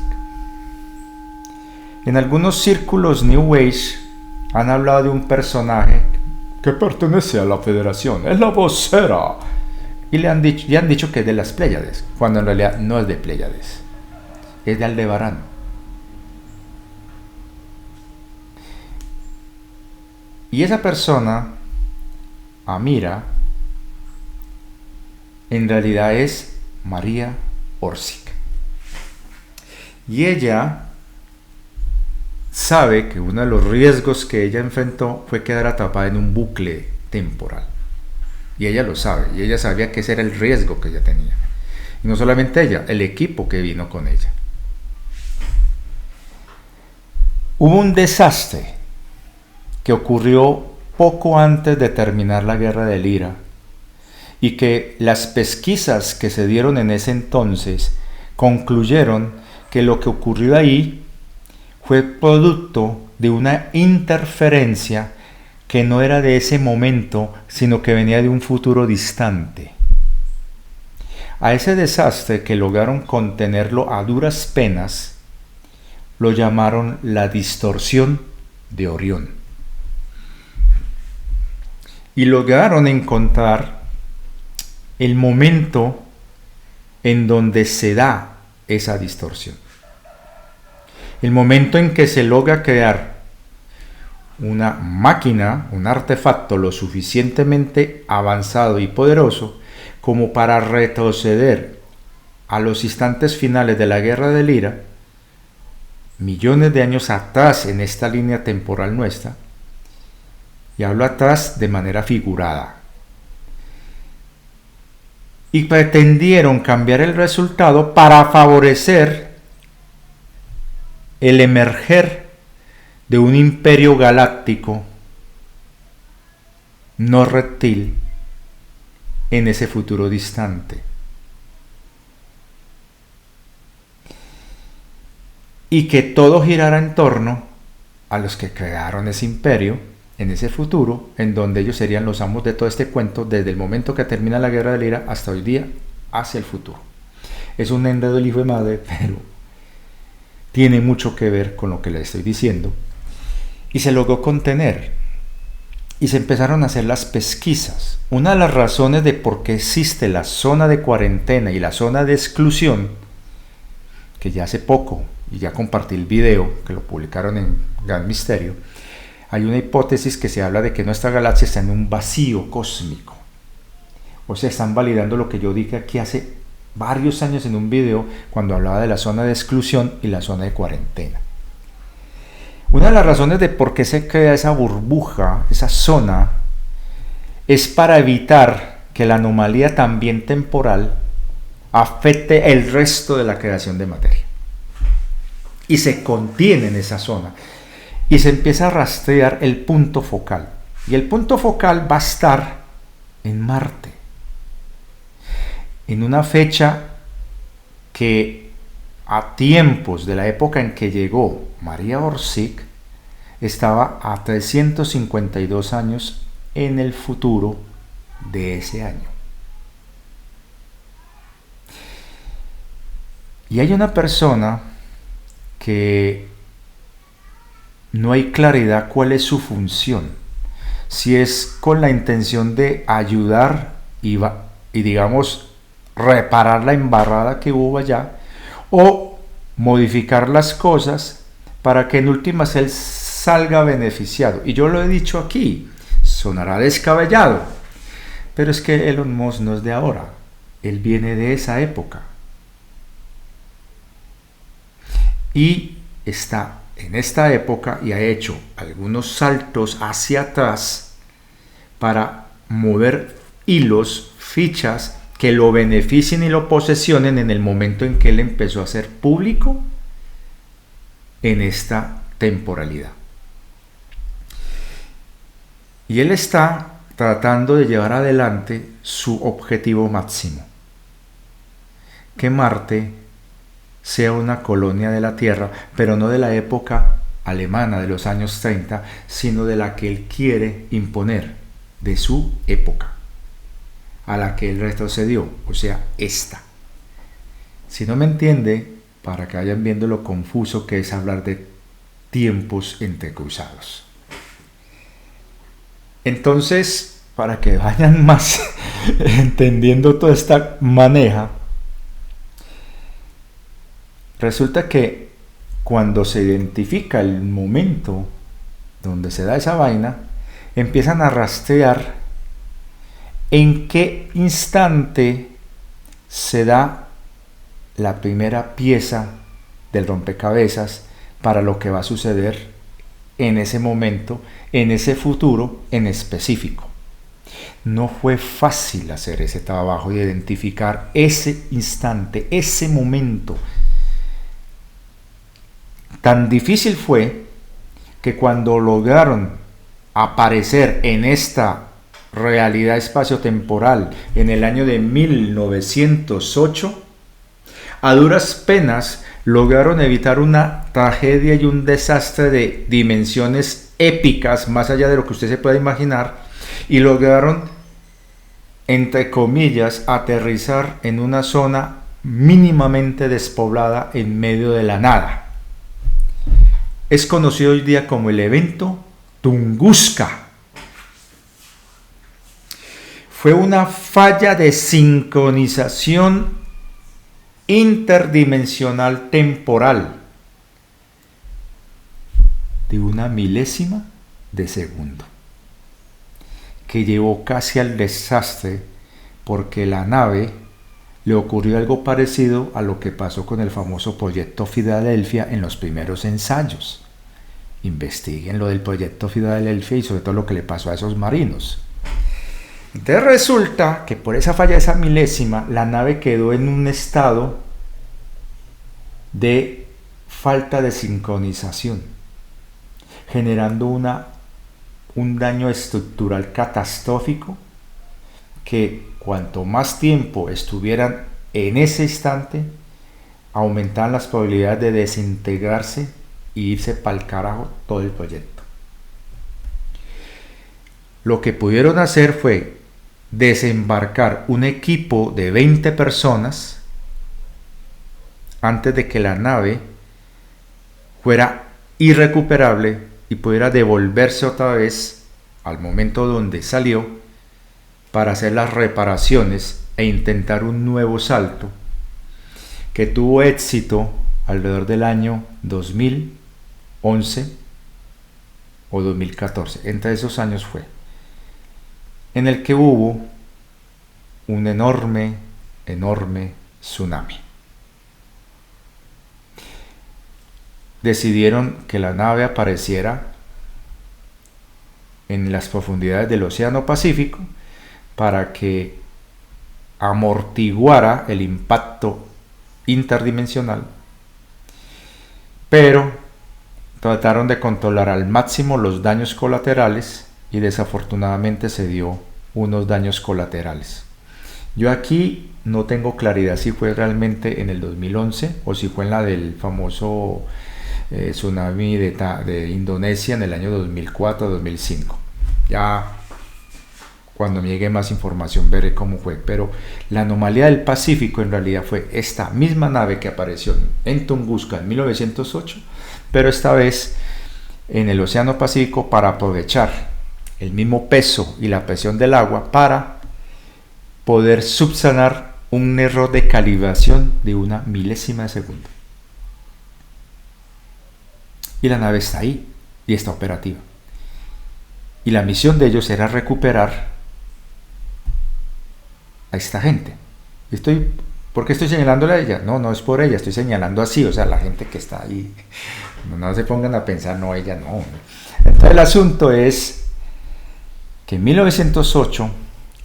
Speaker 1: En algunos círculos New Age han hablado de un personaje que pertenece a la Federación, es la vocera, y le han dicho que es de las Pléyades, cuando en realidad no es de Pléyades, es de Aldebarán. Y esa persona, Amira, en realidad es Maria Orsic. Y ella sabe que uno de los riesgos que ella enfrentó fue quedar atrapada en un bucle temporal. Y ella lo sabe, y ella sabía que ese era el riesgo que ella tenía. Y no solamente ella, el equipo que vino con ella. Hubo un desastre que ocurrió poco antes de terminar la Guerra del IRA, y que las pesquisas que se dieron en ese entonces concluyeron que lo que ocurrió ahí fue producto de una interferencia que no era de ese momento, sino que venía de un futuro distante. A ese desastre, que lograron contenerlo a duras penas, lo llamaron la distorsión de Orión. Y lograron encontrar el momento en donde se da esa distorsión. El momento en que se logra crear una máquina, un artefacto lo suficientemente avanzado y poderoso como para retroceder a los instantes finales de la Guerra del IRA, millones de años atrás en esta línea temporal nuestra, y hablo atrás de manera figurada. Y pretendieron cambiar el resultado para favorecer el emerger de un imperio galáctico no reptil en ese futuro distante. Y que todo girara en torno a los que crearon ese imperio en ese futuro, en donde ellos serían los amos de todo este cuento, desde el momento que termina la Guerra del IRA hasta hoy día, hacia el futuro. Es un enredo el hijo de madre, pero tiene mucho que ver con lo que les estoy diciendo. Y se logró contener. Y se empezaron a hacer las pesquisas. Una de las razones de por qué existe la zona de cuarentena y la zona de exclusión, que ya hace poco, y ya compartí el video, que lo publicaron en Gran Misterio, hay una hipótesis que se habla de que nuestra galaxia está en un vacío cósmico. O sea, están validando lo que yo dije aquí hace varios años en un video, cuando hablaba de la zona de exclusión y la zona de cuarentena. Una de las razones de por qué se crea esa burbuja, esa zona, es para evitar que la anomalía también temporal afecte el resto de la creación de materia. Y se contiene en esa zona. Y se empieza a rastrear el punto focal. Y el punto focal va a estar en Marte. En una fecha que a tiempos de la época en que llegó Maria Orsic estaba a 352 años en el futuro de ese año. Y hay una persona que no hay claridad cuál es su función, si es con la intención de ayudar y digamos reparar la embarrada que hubo allá, o modificar las cosas para que en últimas él salga beneficiado. Y yo lo he dicho aquí, sonará descabellado, pero es que Elon Musk no es de ahora, él viene de esa época. Y está en esta época y ha hecho algunos saltos hacia atrás para mover hilos, fichas que lo beneficien y lo posesionen en el momento en que él empezó a ser público en esta temporalidad. Y él está tratando de llevar adelante su objetivo máximo, que Marte sea una colonia de la Tierra, pero no de la época alemana de los años 30, sino de la que él quiere imponer, de su época, a la que él retrocedió, o sea, esta. Si no me entiende, para que vayan viendo lo confuso que es hablar de tiempos entrecruzados. Entonces, para que vayan más entendiendo toda esta maneja, resulta que cuando se identifica el momento donde se da esa vaina, empiezan a rastrear en qué instante se da la primera pieza del rompecabezas para lo que va a suceder en ese momento, en ese futuro en específico. No fue fácil hacer ese trabajo de identificar ese instante, ese momento. Tan difícil fue que cuando lograron aparecer en esta realidad espaciotemporal en el año de 1908, a duras penas lograron evitar una tragedia y un desastre de dimensiones épicas, más allá de lo que usted se pueda imaginar, y lograron, entre comillas, aterrizar en una zona mínimamente despoblada en medio de la nada. Es conocido hoy día como el evento Tunguska. Fue una falla de sincronización interdimensional temporal de una milésima de segundo, que llevó casi al desastre, porque la nave le ocurrió algo parecido a lo que pasó con el famoso proyecto Filadelfia en los primeros ensayos. Investiguen lo del proyecto Filadelfia y sobre todo lo que le pasó a esos marinos. Entonces resulta que por esa falla de esa milésima, la nave quedó en un estado de falta de sincronización, generando un daño estructural catastrófico, que cuanto más tiempo estuvieran en ese instante, aumentaban las probabilidades de desintegrarse y irse pa'l carajo todo el proyecto. Lo que pudieron hacer fue desembarcar un equipo de 20 personas antes de que la nave fuera irrecuperable y pudiera devolverse otra vez al momento donde salió para hacer las reparaciones e intentar un nuevo salto, que tuvo éxito alrededor del año 2011 o 2014, entre esos años fue, en el que hubo un enorme tsunami. Decidieron que la nave apareciera en las profundidades del Océano Pacífico para que amortiguara el impacto interdimensional, pero trataron de controlar al máximo los daños colaterales y desafortunadamente se dio unos daños colaterales. Yo aquí no tengo claridad si fue realmente en el 2011 o si fue en la del famoso tsunami de Indonesia en el año 2004-2005. Ya cuando me llegue más información veré cómo fue, pero la anomalía del Pacífico en realidad fue esta misma nave que apareció en Tunguska en 1908, pero esta vez en el Océano Pacífico para aprovechar el mismo peso y la presión del agua para poder subsanar un error de calibración de una milésima de segundo. Y la nave está ahí y está operativa. Y la misión de ellos era recuperar a esta gente. ¿Por qué estoy señalándole a ella? No, no es por ella, estoy señalando así, o sea, la gente que está ahí. No se pongan a pensar, no, ella no. Entonces el asunto es que en 1908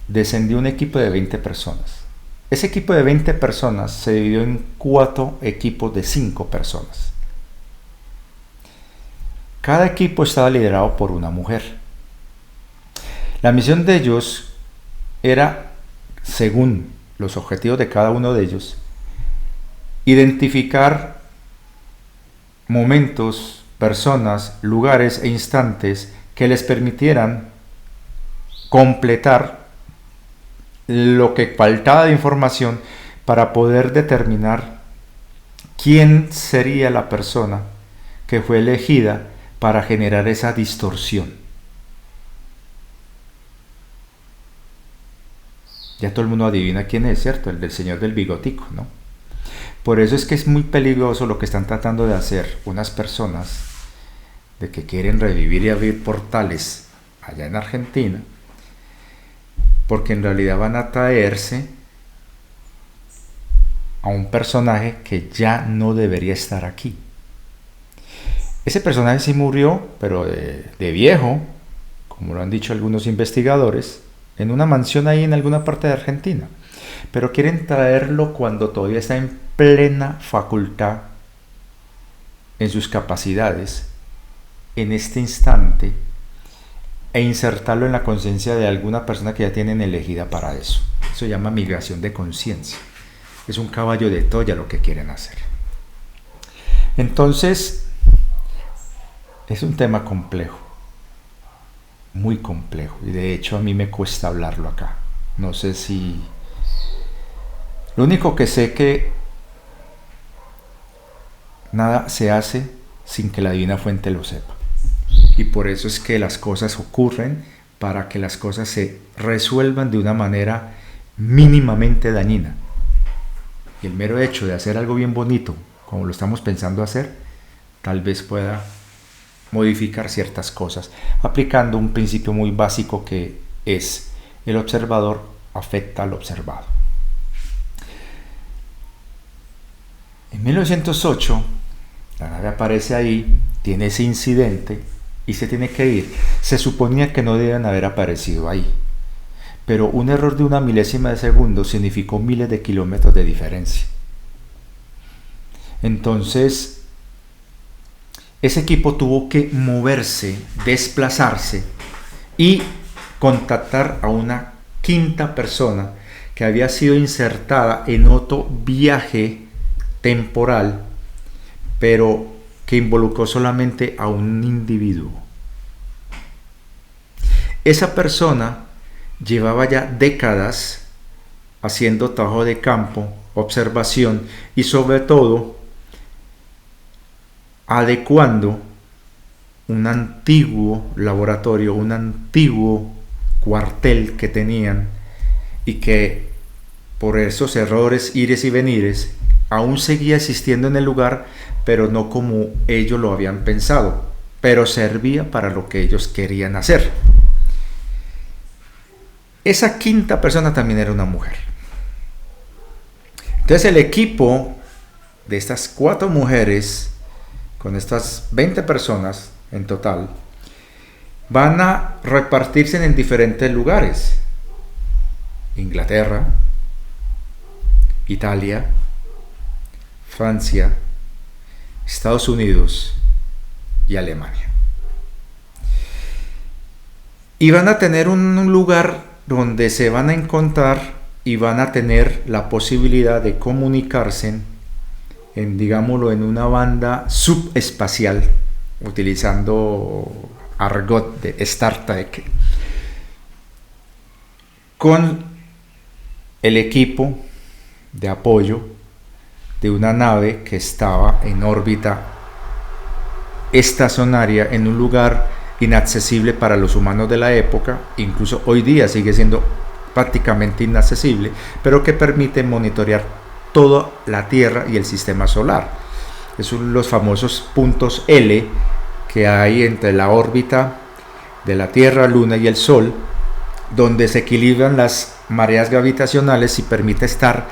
Speaker 1: descendió un equipo de 20 personas. Ese equipo de 20 personas se dividió en 4 equipos de 5 personas. Cada equipo estaba liderado por una mujer. La misión de ellos era, según los objetivos de cada uno de ellos, identificar momentos, personas, lugares e instantes que les permitieran completar lo que faltaba de información para poder determinar quién sería la persona que fue elegida para generar esa distorsión. Ya todo el mundo adivina quién es, ¿cierto? El del señor del bigotico, ¿no? Por eso es que es muy peligroso lo que están tratando de hacer unas personas de que quieren revivir y abrir portales allá en Argentina, porque en realidad van a traerse a un personaje que ya no debería estar aquí. Ese personaje sí murió, pero de viejo, como lo han dicho algunos investigadores, en una mansión ahí en alguna parte de Argentina. Pero quieren traerlo cuando todavía está en plena facultad, en sus capacidades, en este instante, e insertarlo en la conciencia de alguna persona que ya tienen elegida para eso. Eso se llama migración de conciencia. Es un caballo de Troya lo que quieren hacer. Entonces, es un tema complejo, muy complejo, y de hecho a mí me cuesta hablarlo acá. No sé si... Lo único que sé que nada se hace sin que la divina fuente lo sepa. Y por eso es que las cosas ocurren, para que las cosas se resuelvan de una manera mínimamente dañina. Y el mero hecho de hacer algo bien bonito, como lo estamos pensando hacer, tal vez pueda modificar ciertas cosas, aplicando un principio muy básico que es: el observador afecta al observado. En 1908, la nave aparece ahí, tiene ese incidente y se tiene que ir. Se suponía que no debían haber aparecido ahí, pero un error de una milésima de segundo significó miles de kilómetros de diferencia. Entonces, ese equipo tuvo que moverse, desplazarse y contactar a una quinta persona que había sido insertada en otro viaje temporal, pero que involucró solamente a un individuo. Esa persona llevaba ya décadas haciendo trabajo de campo, observación y sobre todo adecuando un antiguo laboratorio, un antiguo cuartel que tenían, y que por esos errores, ires y venires, aún seguía existiendo en el lugar, pero no como ellos lo habían pensado, pero servía para lo que ellos querían hacer. Esa quinta persona también era una mujer. Entonces el equipo de estas 4 mujeres, con estas 20 personas en total, van a repartirse en diferentes lugares: Inglaterra, Italia, Francia, Estados Unidos y Alemania. Y van a tener un lugar donde se van a encontrar y van a tener la posibilidad de comunicarse en, digámoslo, en una banda subespacial, utilizando argot de Star Trek, con el equipo de apoyo de una nave que estaba en órbita estacionaria en un lugar inaccesible para los humanos de la época. Incluso hoy día sigue siendo prácticamente inaccesible, pero que permite monitorear toda la Tierra y el sistema solar. son los famosos puntos L que hay entre la órbita de la Tierra, Luna y el Sol, donde se equilibran las mareas gravitacionales y permite estar,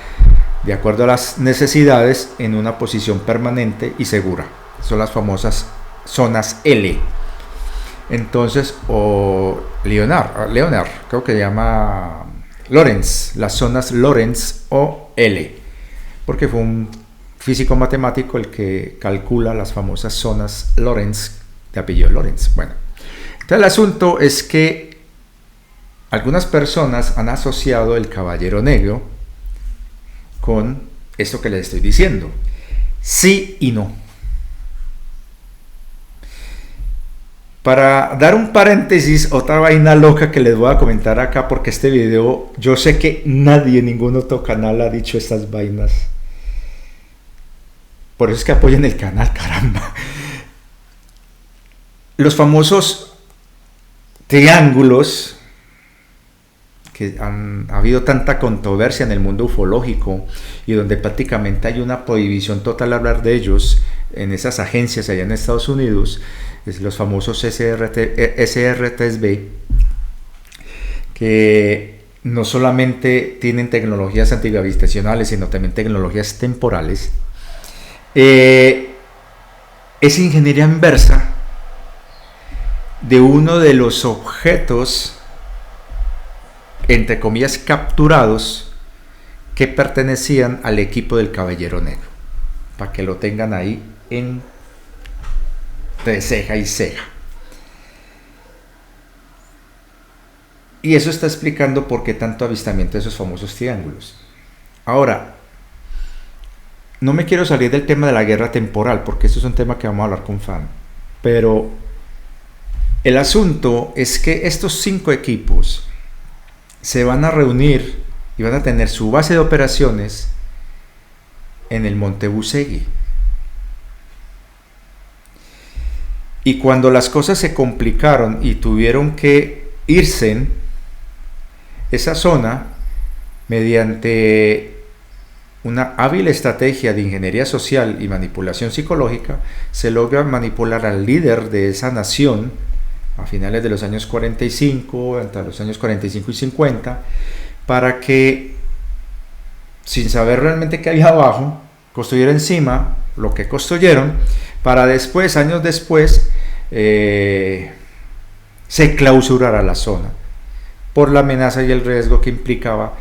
Speaker 1: de acuerdo a las necesidades, en una posición permanente y segura. Son las famosas zonas L. Entonces, o Leonard, creo que se llama Lorentz, las zonas Lorentz o L, porque fue un físico matemático el que calcula las famosas zonas Lorentz, de apellido Lorentz. Bueno, entonces el asunto es que algunas personas han asociado el caballero negro con esto que les estoy diciendo. Sí y no. Para dar un paréntesis, otra vaina loca que les voy a comentar acá, porque este video, yo sé que nadie, ningún otro canal ha dicho estas vainas. Por eso es que apoyen el canal, caramba. Los famosos triángulos, que ha habido tanta controversia en el mundo ufológico y donde prácticamente hay una prohibición total al hablar de ellos en esas agencias allá en Estados Unidos, es los famosos SR3B, que no solamente tienen tecnologías antigravitacionales, sino también tecnologías temporales. Es ingeniería inversa de uno de los objetos, entre comillas, capturados, que pertenecían al equipo del Caballero Negro, para que lo tengan ahí de ceja y ceja. Y eso está explicando por qué tanto avistamiento de esos famosos triángulos. Ahora, no me quiero salir del tema de la guerra temporal, porque esto es un tema que vamos a hablar con Fan, pero el asunto es que estos 5 equipos se van a reunir y van a tener su base de operaciones en el Monte Busegui. Y cuando las cosas se complicaron y tuvieron que irse, esa zona, mediante una hábil estrategia de ingeniería social y manipulación psicológica, se logra manipular al líder de esa nación a finales de los años 45, entre los años 45 y 50, para que, sin saber realmente qué había abajo, construyera encima lo que construyeron, para después, años después, se clausurara la zona por la amenaza y el riesgo que implicaba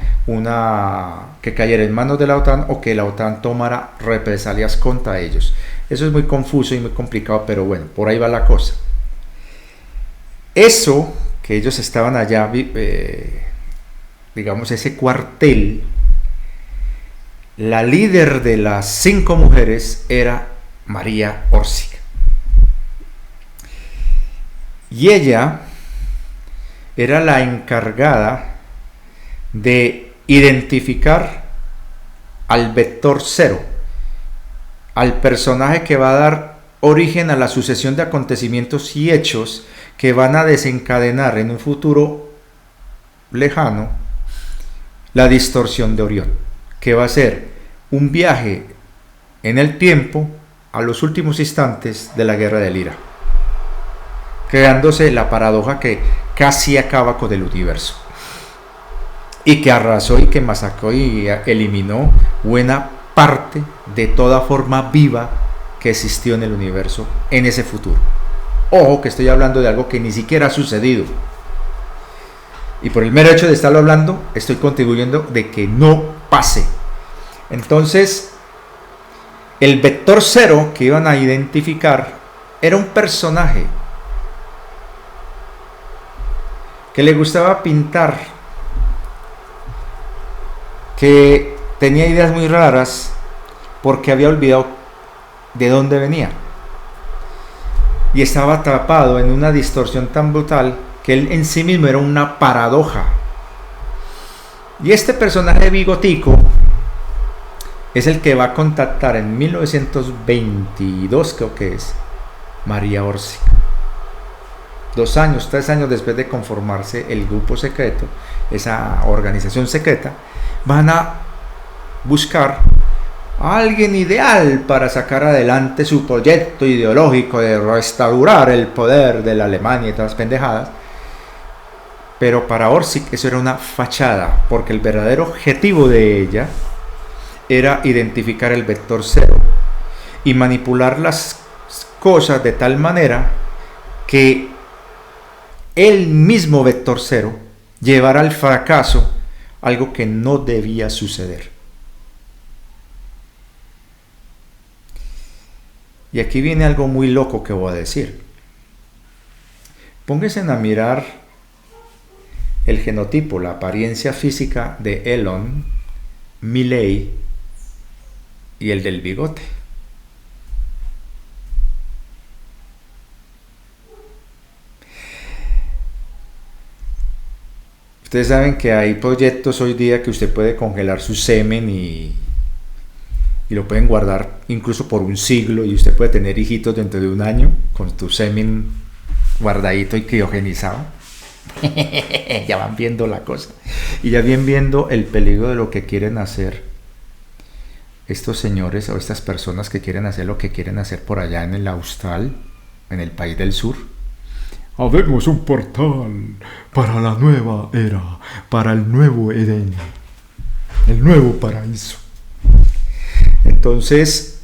Speaker 1: que cayera en manos de la OTAN o que la OTAN tomara represalias contra ellos. Eso es muy confuso y muy complicado, pero bueno, por ahí va la cosa. Eso que ellos estaban allá, digamos ese cuartel, la líder de las 5 mujeres era María Orsic. Y ella era la encargada de identificar al vector cero, al personaje que va a dar origen a la sucesión de acontecimientos y hechos que van a desencadenar en un futuro lejano la distorsión de Orión, que va a ser un viaje en el tiempo a los últimos instantes de la guerra del Ira, creándose la paradoja que casi acaba con el universo y que arrasó y que masacró y eliminó buena parte de toda forma viva que existió en el universo en ese futuro. Ojo que estoy hablando de algo que ni siquiera ha sucedido, y por el mero hecho de estarlo hablando estoy contribuyendo de que no pase. Entonces, el vector cero que iban a identificar era un personaje que le gustaba pintar, que tenía ideas muy raras porque había olvidado de dónde venía y estaba atrapado en una distorsión tan brutal que él en sí mismo era una paradoja. Y este personaje bigotico es el que va a contactar en 1922, creo que es, María Orsic. 2 años, 3 años después de conformarse el grupo secreto, esa organización secreta, van a buscar alguien ideal para sacar adelante su proyecto ideológico de restaurar el poder de la Alemania y todas las pendejadas. Pero para Orsic eso era una fachada, porque el verdadero objetivo de ella era identificar el vector cero y manipular las cosas de tal manera que el mismo vector cero llevara al fracaso algo que no debía suceder. Y aquí viene algo muy loco que voy a decir. Pónganse a mirar el genotipo, la apariencia física de Elon, Milley y el del bigote. Ustedes saben que hay proyectos hoy día que usted puede congelar su semen y lo pueden guardar incluso por un siglo, y usted puede tener hijitos dentro de un año con tu semen guardadito y criogenizado. Ya van viendo la cosa y ya van viendo el peligro de lo que quieren hacer estos señores o estas personas que quieren hacer lo que quieren hacer por allá en el Austral, en el país del sur. Habemos un portal para la nueva era, para el nuevo Edén, el nuevo paraíso. Entonces,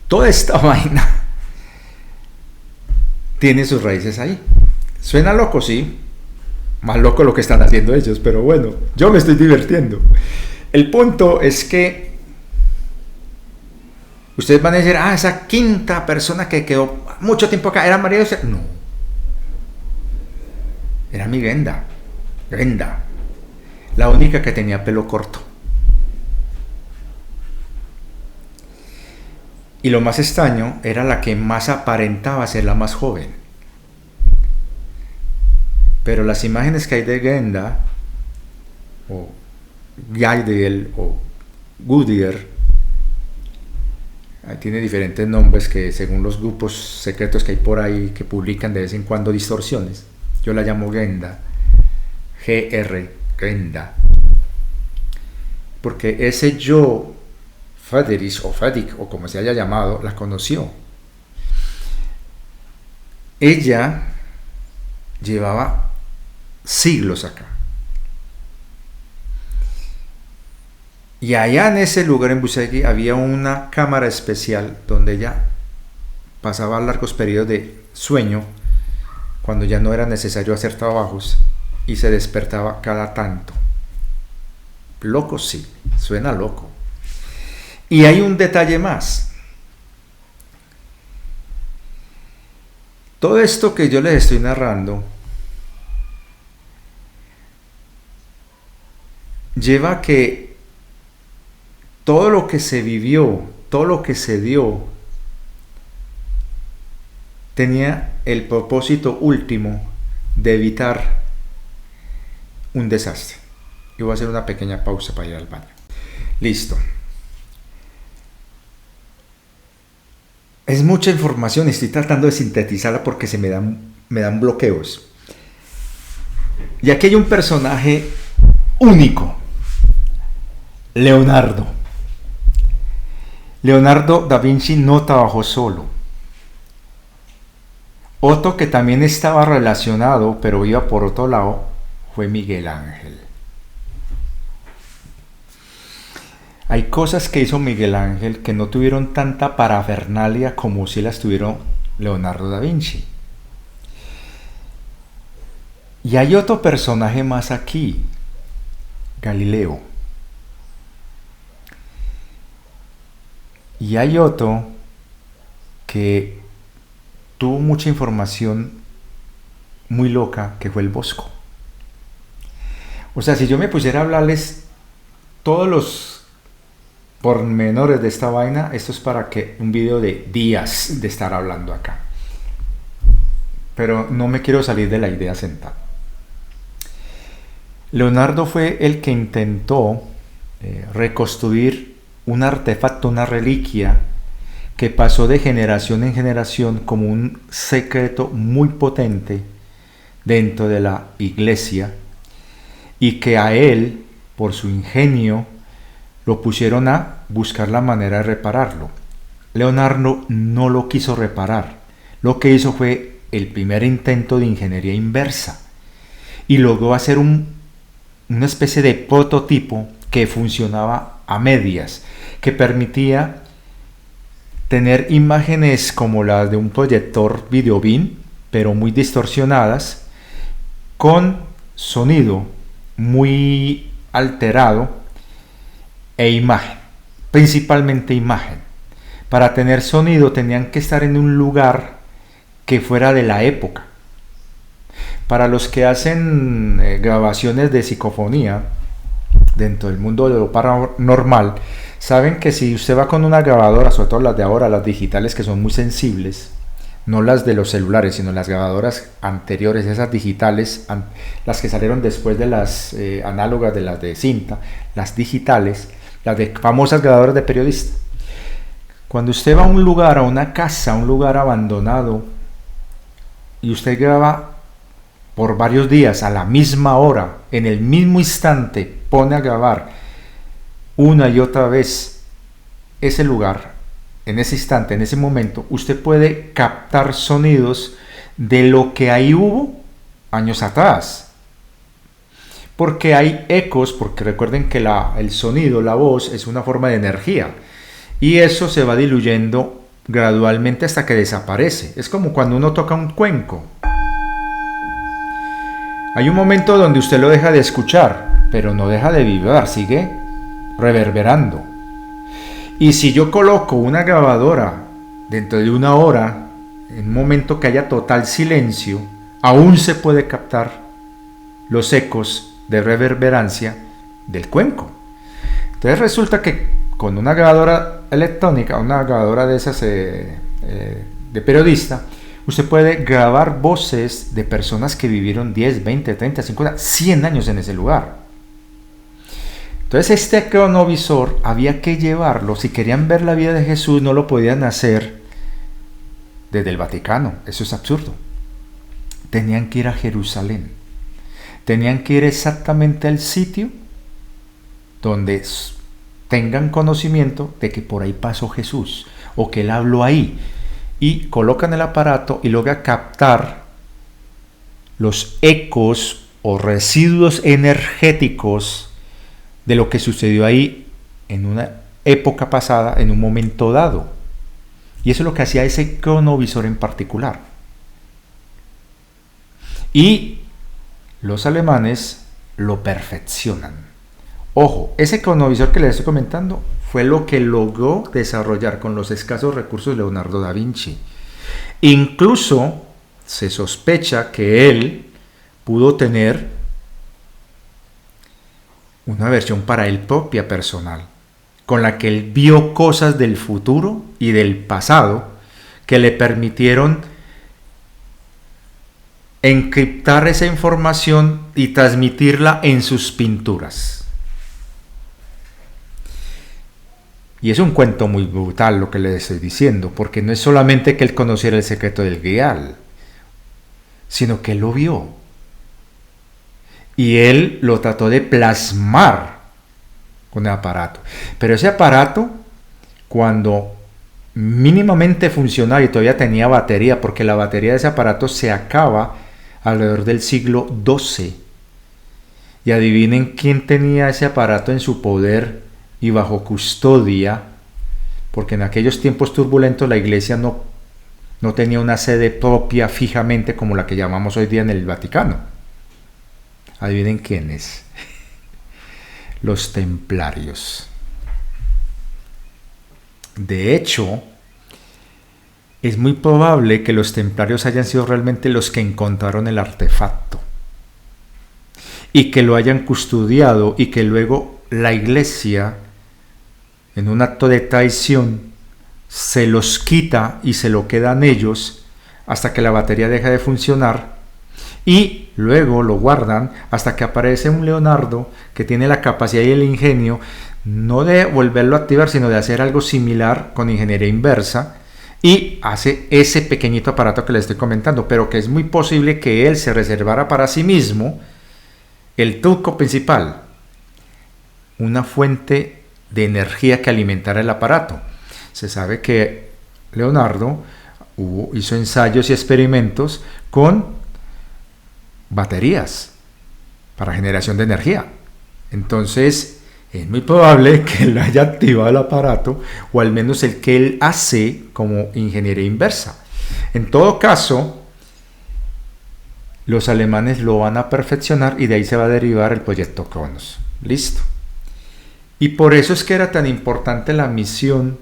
Speaker 1: toda esta vaina tiene sus raíces ahí. Suena loco, sí. Más loco lo que están haciendo ellos, pero bueno, yo me estoy divirtiendo. El punto es que ustedes van a decir, esa quinta persona que quedó mucho tiempo acá, ¿era María José? No. Era mi Brenda. La única que tenía pelo corto. Y lo más extraño, era la que más aparentaba ser la más joven. Pero las imágenes que hay de Brenda, o Gaidel, o Goodyear, tiene diferentes nombres que según los grupos secretos que hay por ahí que publican de vez en cuando distorsiones. Yo la llamo Brenda, Brenda, porque ese yo, Frederick o como se haya llamado, la conoció. Ella llevaba siglos acá. Y allá en ese lugar en Busegui había una cámara especial donde ella pasaba largos periodos de sueño cuando ya no era necesario hacer trabajos y se despertaba cada tanto. Loco, sí, suena loco. Y hay un detalle más. Todo esto que yo les estoy narrando lleva a que todo lo que se vivió, todo lo que se dio, tenía el propósito último de evitar un desastre. Yo voy a hacer una pequeña pausa para ir al baño. Listo. Es mucha información y estoy tratando de sintetizarla porque se me dan bloqueos. Y aquí hay un personaje único, Leonardo. Leonardo da Vinci no trabajó solo. Otro que también estaba relacionado, pero iba por otro lado, fue Miguel Ángel. Hay cosas que hizo Miguel Ángel que no tuvieron tanta parafernalia como si las tuvieron Leonardo da Vinci. Y hay otro personaje más aquí, Galileo. Y hay otro que tuvo mucha información muy loca, que fue el Bosco. O sea, si yo me pusiera a hablarles todos los pormenores de esta vaina, esto es para que un video de días de estar hablando acá. Pero no me quiero salir de la idea sentada. Leonardo fue el que intentó reconstruir un artefacto, una reliquia que pasó de generación en generación como un secreto muy potente dentro de la iglesia, y que a él, por su ingenio, lo pusieron a buscar la manera de repararlo. Leonardo no lo quiso reparar. Lo que hizo fue el primer intento de ingeniería inversa y logró hacer una especie de prototipo que funcionaba a medias, que permitía tener imágenes como las de un proyector videobeam, pero muy distorsionadas, con sonido muy alterado e imagen, principalmente imagen. Para tener sonido tenían que estar en un lugar que fuera de la época. Para los que hacen grabaciones de psicofonía dentro del mundo de lo paranormal, saben que si usted va con una grabadora, sobre todo las de ahora, las digitales, que son muy sensibles, no las de los celulares, sino las grabadoras anteriores, esas digitales, las que salieron después de las análogas, de las de cinta, las digitales, las de famosas grabadoras de periodista. Cuando usted va a un lugar, a una casa, a un lugar abandonado, y usted graba por varios días, a la misma hora, en el mismo instante, pone a grabar una y otra vez ese lugar, en ese instante, en ese momento, usted puede captar sonidos de lo que ahí hubo años atrás. Porque hay ecos, porque recuerden que el sonido, la voz, es una forma de energía. Y eso se va diluyendo gradualmente hasta que desaparece. Es como cuando uno toca un cuenco. Hay un momento donde usted lo deja de escuchar, pero no deja de vibrar, sigue reverberando. Y si yo coloco una grabadora dentro de una hora, en un momento que haya total silencio, aún se puede captar los ecos de reverberancia del cuenco. Entonces resulta que con una grabadora electrónica, una grabadora de esas de periodista, usted puede grabar voces de personas que vivieron 10, 20, 30, 50, 100 años en ese lugar. Entonces este cronovisor había que llevarlo. Si querían ver la vida de Jesús, no lo podían hacer desde el Vaticano. Eso es absurdo. Tenían que ir a Jerusalén. Tenían que ir exactamente al sitio donde tengan conocimiento de que por ahí pasó Jesús o que él habló ahí, y colocan el aparato y logra captar los ecos o residuos energéticos de lo que sucedió ahí en una época pasada, en un momento dado. Y eso es lo que hacía ese cronovisor en particular. Y los alemanes lo perfeccionan. Ojo, ese cronovisor que les estoy comentando fue lo que logró desarrollar con los escasos recursos Leonardo da Vinci. Incluso se sospecha que él pudo tener una versión para él propia personal, con la que él vio cosas del futuro y del pasado que le permitieron encriptar esa información y transmitirla en sus pinturas. Y es un cuento muy brutal lo que le estoy diciendo, porque no es solamente que él conociera el secreto del Grial, sino que él lo vio. Y él lo trató de plasmar con el aparato. Pero ese aparato, cuando mínimamente funcionaba y todavía tenía batería, porque la batería de ese aparato se acaba alrededor del siglo XII. Y adivinen quién tenía ese aparato en su poder y bajo custodia, porque en aquellos tiempos turbulentos la iglesia no tenía una sede propia fijamente como la que llamamos hoy día en el Vaticano. Adivinen quiénes. Los templarios. De hecho, es muy probable que los templarios hayan sido realmente los que encontraron el artefacto y que lo hayan custodiado, y que luego la iglesia, en un acto de traición, se los quita y se lo quedan ellos hasta que la batería deja de funcionar, y luego lo guardan hasta que aparece un Leonardo que tiene la capacidad y el ingenio no de volverlo a activar, sino de hacer algo similar con ingeniería inversa, y hace ese pequeñito aparato que les estoy comentando, pero que es muy posible que él se reservara para sí mismo el truco principal: una fuente de energía que alimentara el aparato. Se sabe que Leonardo hizo ensayos y experimentos con baterías para generación de energía. Entonces, es muy probable que él haya activado el aparato, o al menos el que él hace como ingeniería inversa. En todo caso, los alemanes lo van a perfeccionar y de ahí se va a derivar el proyecto Cronos. Listo. Y por eso es que era tan importante la misión,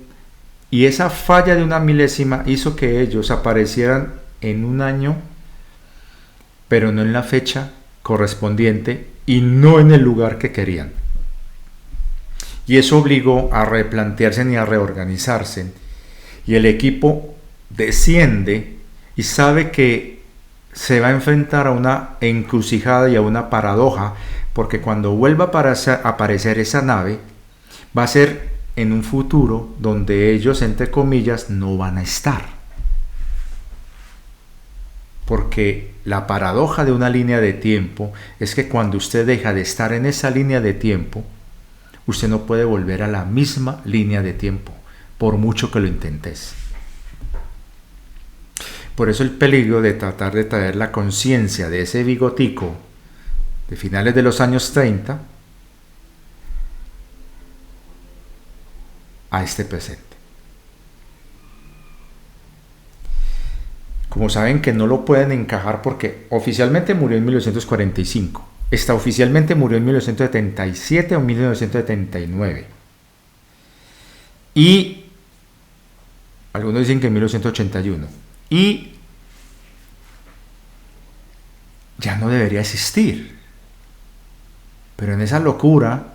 Speaker 1: y esa falla de una milésima hizo que ellos aparecieran en un año, pero no en la fecha correspondiente y no en el lugar que querían. Y eso obligó a replantearse y a reorganizarse. Y el equipo desciende y sabe que se va a enfrentar a una encrucijada y a una paradoja, porque cuando vuelva a aparecer esa nave, va a ser en un futuro donde ellos, entre comillas, no van a estar. Porque la paradoja de una línea de tiempo es que cuando usted deja de estar en esa línea de tiempo, usted no puede volver a la misma línea de tiempo, por mucho que lo intentes. Por eso el peligro de tratar de traer la conciencia de ese bigotico de finales de los años 30 a este presente. Como saben que no lo pueden encajar porque oficialmente murió en 1945, extraoficialmente murió en 1977 o 1979, y algunos dicen que en 1981, y ya no debería existir. Pero en esa locura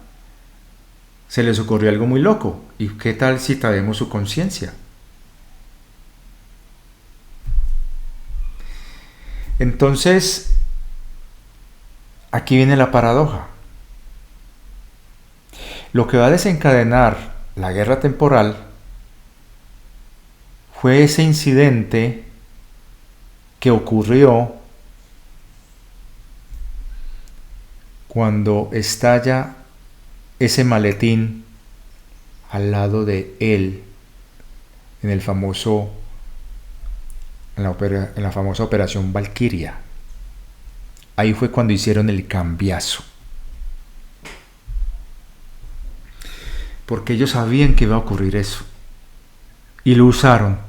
Speaker 1: se les ocurrió algo muy loco. ¿Y qué tal si traemos su conciencia? Entonces, aquí viene la paradoja. Lo que va a desencadenar la guerra temporal fue ese incidente que ocurrió cuando estalla ese maletín al lado de él en la famosa operación Valquiria. Ahí fue cuando hicieron el cambiazo, porque ellos sabían que iba a ocurrir eso y lo usaron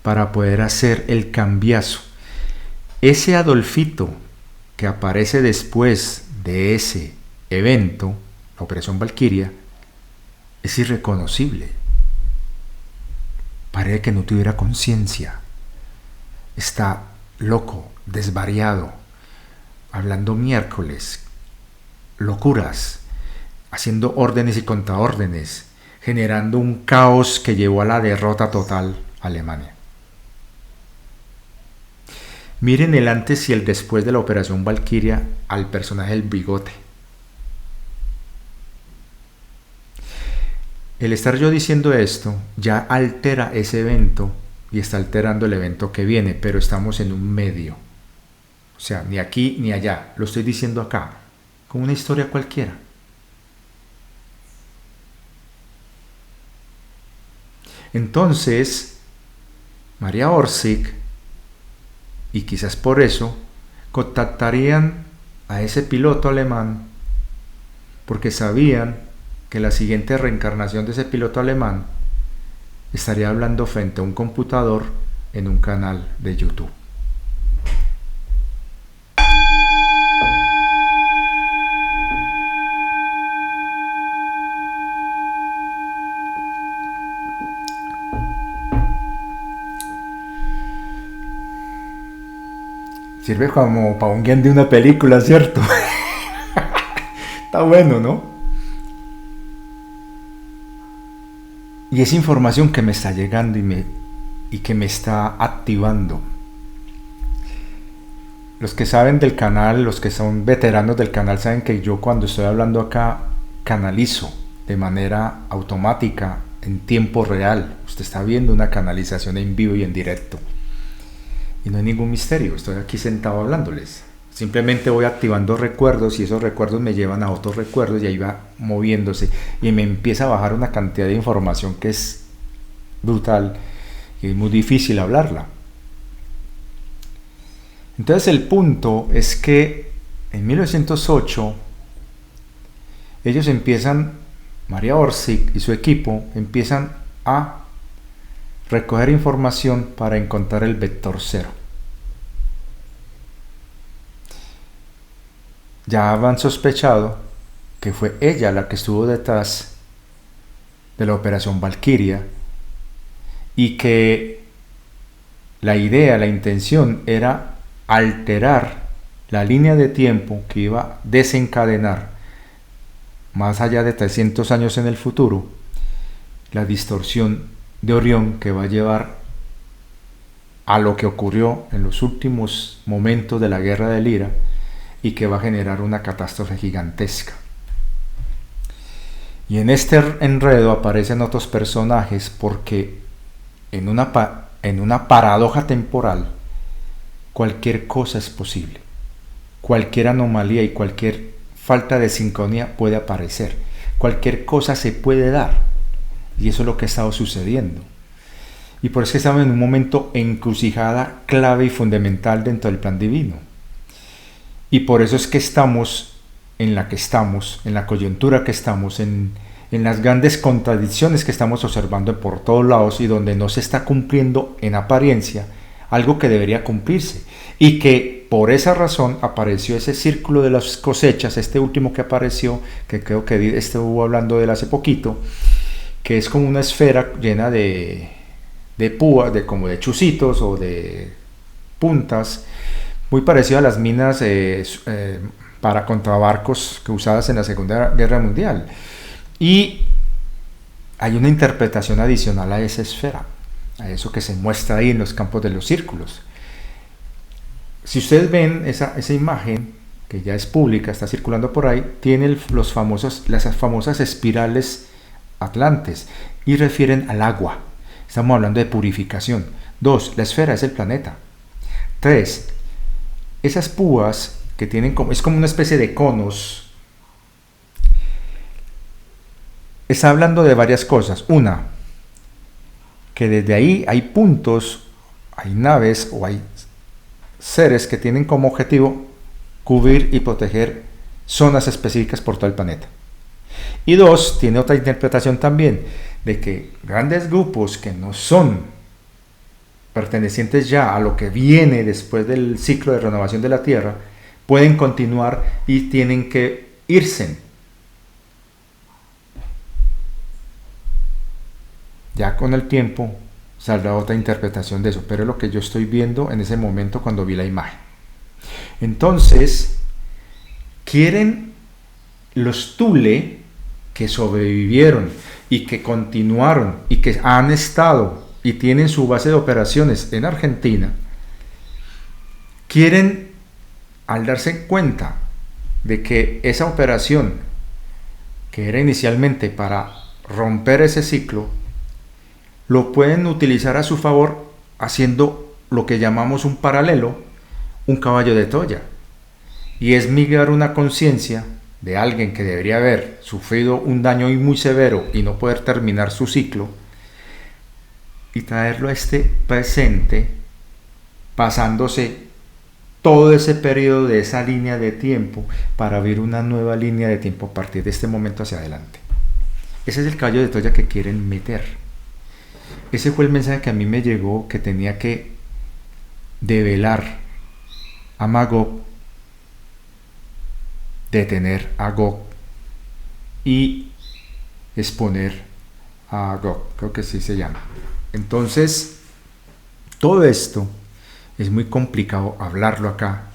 Speaker 1: para poder hacer el cambiazo. Ese Adolfito que aparece después de ese evento, la operación Valquiria, es irreconocible. Parece que no tuviera conciencia. Está loco, desvariado, hablando miércoles, locuras, haciendo órdenes y contraórdenes, generando un caos que llevó a la derrota total a Alemania. Miren el antes y el después de la operación Valquiria al personaje del bigote. El estar yo diciendo esto ya altera ese evento y está alterando el evento que viene, pero estamos en un medio. O sea, ni aquí ni allá, lo estoy diciendo acá, como una historia cualquiera. Entonces, Maria Orsic, y quizás por eso, contactarían a ese piloto alemán, porque sabían que la siguiente reencarnación de ese piloto alemán estaría hablando frente a un computador en un canal de YouTube. Sirve como para un guión de una película, ¿cierto? Está bueno, ¿no? Y es información que me está llegando y que me está activando. Los que saben del canal, los que son veteranos del canal, saben que yo cuando estoy hablando acá canalizo de manera automática, en tiempo real. Usted está viendo una canalización en vivo y en directo. Y no hay ningún misterio, estoy aquí sentado hablándoles. Simplemente voy activando recuerdos y esos recuerdos me llevan a otros recuerdos y ahí va moviéndose y me empieza a bajar una cantidad de información que es brutal y es muy difícil hablarla. Entonces el punto es que en 1908 ellos empiezan, Maria Orsic y su equipo empiezan a recoger información para encontrar el vector cero. Ya habían sospechado que fue ella la que estuvo detrás de la operación Valquiria y que la idea, la intención era alterar la línea de tiempo que iba a desencadenar más allá de 300 años en el futuro la distorsión de Orión que va a llevar a lo que ocurrió en los últimos momentos de la guerra del Ira y que va a generar una catástrofe gigantesca. Y en este enredo aparecen otros personajes porque en una paradoja temporal cualquier cosa es posible. Cualquier anomalía y cualquier falta de sincronía puede aparecer. Cualquier cosa se puede dar. Y eso es lo que ha estado sucediendo. Y por eso estamos en un momento encrucijada clave y fundamental dentro del plan divino. Y por eso es que estamos en la que estamos, en la coyuntura que estamos, en las grandes contradicciones que estamos observando por todos lados y donde no se está cumpliendo en apariencia algo que debería cumplirse. Y que por esa razón apareció ese círculo de las cosechas, este último que apareció, que creo que estuvo hablando de él hace poquito, que es como una esfera llena de púas, como de chuzitos o de puntas, muy parecido a las minas para contrabarcos que usadas en la Segunda Guerra Mundial. Y hay una interpretación adicional a esa esfera, a eso que se muestra ahí en los campos de los círculos. Si ustedes ven esa imagen, que ya es pública, está circulando por ahí, tiene las famosas espirales atlantes y refieren al agua. Estamos hablando de purificación. 2. La esfera es el planeta. 3. Esas púas que tienen es como una especie de conos. Está hablando de varias cosas. Una, que desde ahí hay puntos, hay naves o hay seres que tienen como objetivo cubrir y proteger zonas específicas por todo el planeta. Y 2, tiene otra interpretación también, de que grandes grupos que no son pertenecientes ya a lo que viene después del ciclo de renovación de la Tierra, pueden continuar y tienen que irse. Ya con el tiempo saldrá otra interpretación de eso, pero es lo que yo estoy viendo en ese momento cuando vi la imagen. Entonces, quieren los Thule que sobrevivieron y que continuaron y que han estado y tienen su base de operaciones en Argentina, quieren, al darse cuenta de que esa operación, que era inicialmente para romper ese ciclo, lo pueden utilizar a su favor haciendo lo que llamamos un paralelo, un caballo de Troya, y es migrar una conciencia de alguien que debería haber sufrido un daño muy severo y no poder terminar su ciclo, y traerlo a este presente, pasándose todo ese periodo de esa línea de tiempo para abrir una nueva línea de tiempo a partir de este momento hacia adelante. Ese es el caballo de Troya que quieren meter. Ese fue el mensaje que a mí me llegó, que tenía que develar a Magog, detener a Gog y exponer a Gog, creo que sí se llama. Entonces, todo esto es muy complicado hablarlo acá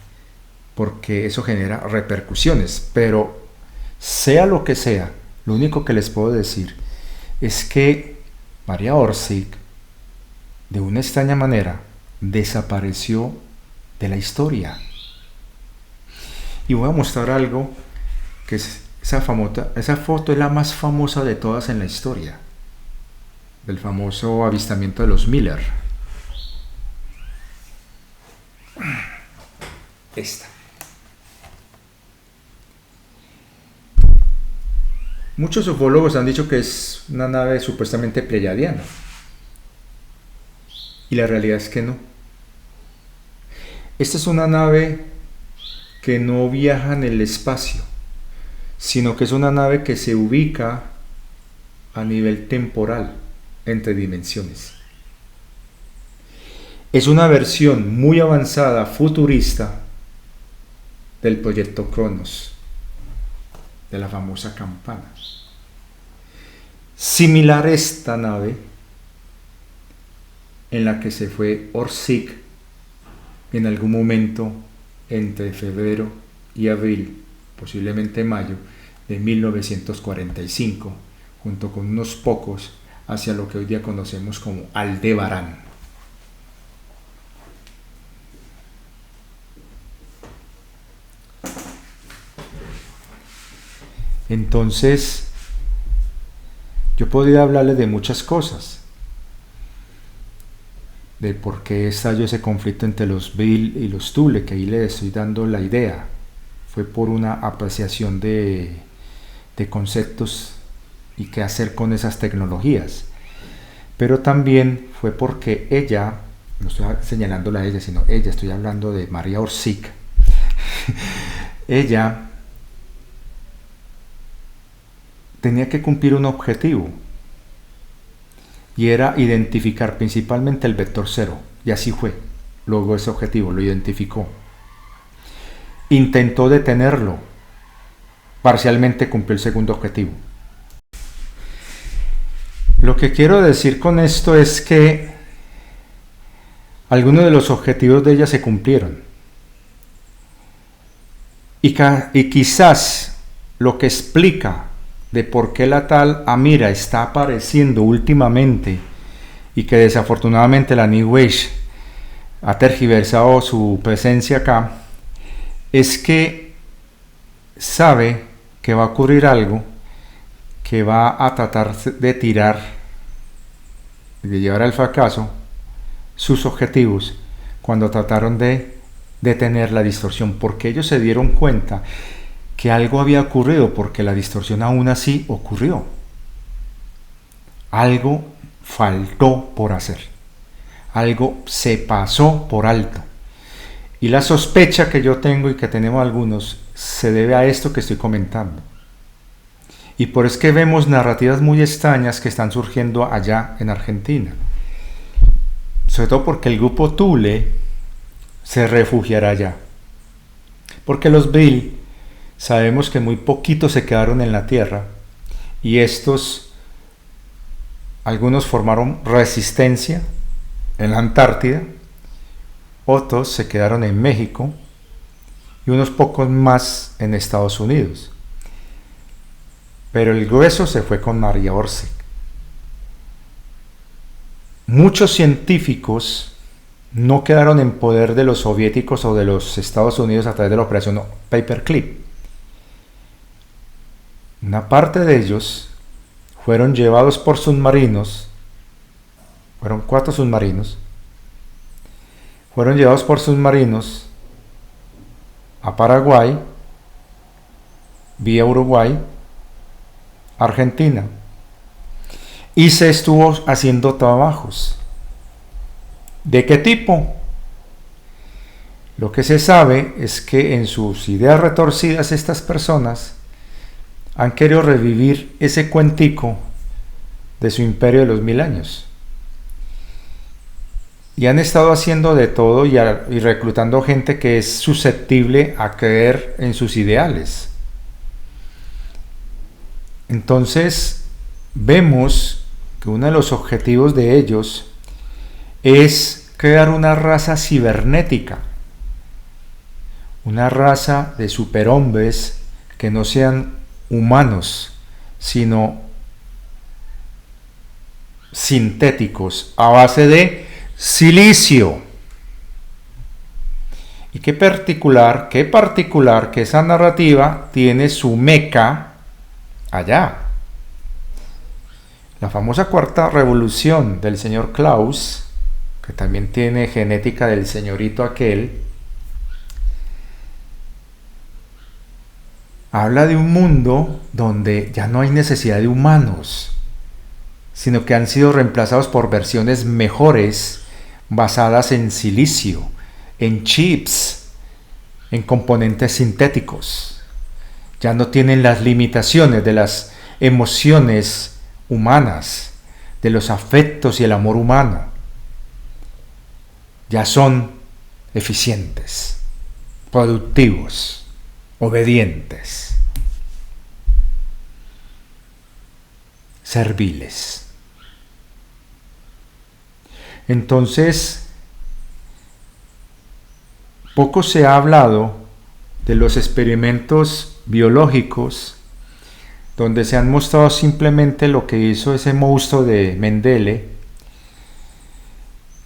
Speaker 1: porque eso genera repercusiones, pero sea lo que sea, lo único que les puedo decir es que Maria Orsic, de una extraña manera, desapareció de la historia. Y voy a mostrar algo que es esa foto es la más famosa de todas en la historia, del famoso avistamiento de los Miller. Esta. Muchos ufólogos han dicho que es una nave supuestamente pleyadiana. Y la realidad es que no. Esta es una nave que no viaja en el espacio, sino que es una nave que se ubica a nivel temporal, entre dimensiones. Es una versión muy avanzada, futurista, del proyecto Cronos, de la famosa campana. Similar a esta nave en la que se fue Orsic en algún momento entre febrero y abril, posiblemente mayo, de 1945, junto con unos pocos, hacia lo que hoy día conocemos como Aldebarán. Entonces, yo podría hablarles de muchas cosas, de por qué estalló ese conflicto entre los Bill y los Thule, que ahí les estoy dando la idea. Fue por una apreciación de conceptos y qué hacer con esas tecnologías. Pero también fue porque ella, no estoy señalándola a ella, sino ella, estoy hablando de María Orsic. Ella tenía que cumplir un objetivo, y era identificar principalmente el vector cero, y así fue. Logró ese objetivo, lo identificó. Intentó detenerlo, parcialmente cumplió el segundo objetivo. Lo que quiero decir con esto es que algunos de los objetivos de ella se cumplieron, y quizás lo que explica de por qué la tal Amira está apareciendo últimamente y que desafortunadamente la New Age ha tergiversado su presencia acá, es que sabe que va a ocurrir algo que va a tratar de tirar, de llevar al fracaso sus objetivos cuando trataron de detener la distorsión, porque ellos se dieron cuenta que algo había ocurrido, porque la distorsión aún así ocurrió. Algo faltó por hacer, algo se pasó por alto, y la sospecha que yo tengo y que tenemos algunos se debe a esto que estoy comentando. Y por eso es que vemos narrativas muy extrañas que están surgiendo allá en Argentina, sobre todo porque el grupo Thule se refugiará allá, porque los Bill sabemos que muy poquitos se quedaron en la Tierra, y estos, algunos formaron resistencia en la Antártida, otros se quedaron en México y unos pocos más en Estados Unidos. Pero el grueso se fue con María Orsic. Muchos científicos no quedaron en poder de los soviéticos o de los Estados Unidos a través de la operación Paperclip. Una parte de ellos fueron llevados por submarinos, fueron 4 submarinos, fueron llevados por submarinos a Paraguay, vía Uruguay, Argentina, y se estuvo haciendo trabajos. ¿De qué tipo? Lo que se sabe es que en sus ideas retorcidas estas personas han querido revivir ese cuentico de su imperio de los 1000 años. Y han estado haciendo de todo y reclutando gente que es susceptible a creer en sus ideales. Entonces, vemos que uno de los objetivos de ellos es crear una raza cibernética, una raza de superhombres que no sean humanos, sino sintéticos a base de silicio. Y qué particular que esa narrativa tiene su meca allá. La famosa cuarta revolución del señor Klaus, que también tiene genética del señorito aquel, habla de un mundo donde ya no hay necesidad de humanos, sino que han sido reemplazados por versiones mejores basadas en silicio, en chips, en componentes sintéticos. Ya no tienen las limitaciones de las emociones humanas, de los afectos y el amor humano. Ya son eficientes, productivos, obedientes, serviles. Entonces, poco se ha hablado de los experimentos biológicos donde se han mostrado simplemente lo que hizo ese monstruo de Mendele,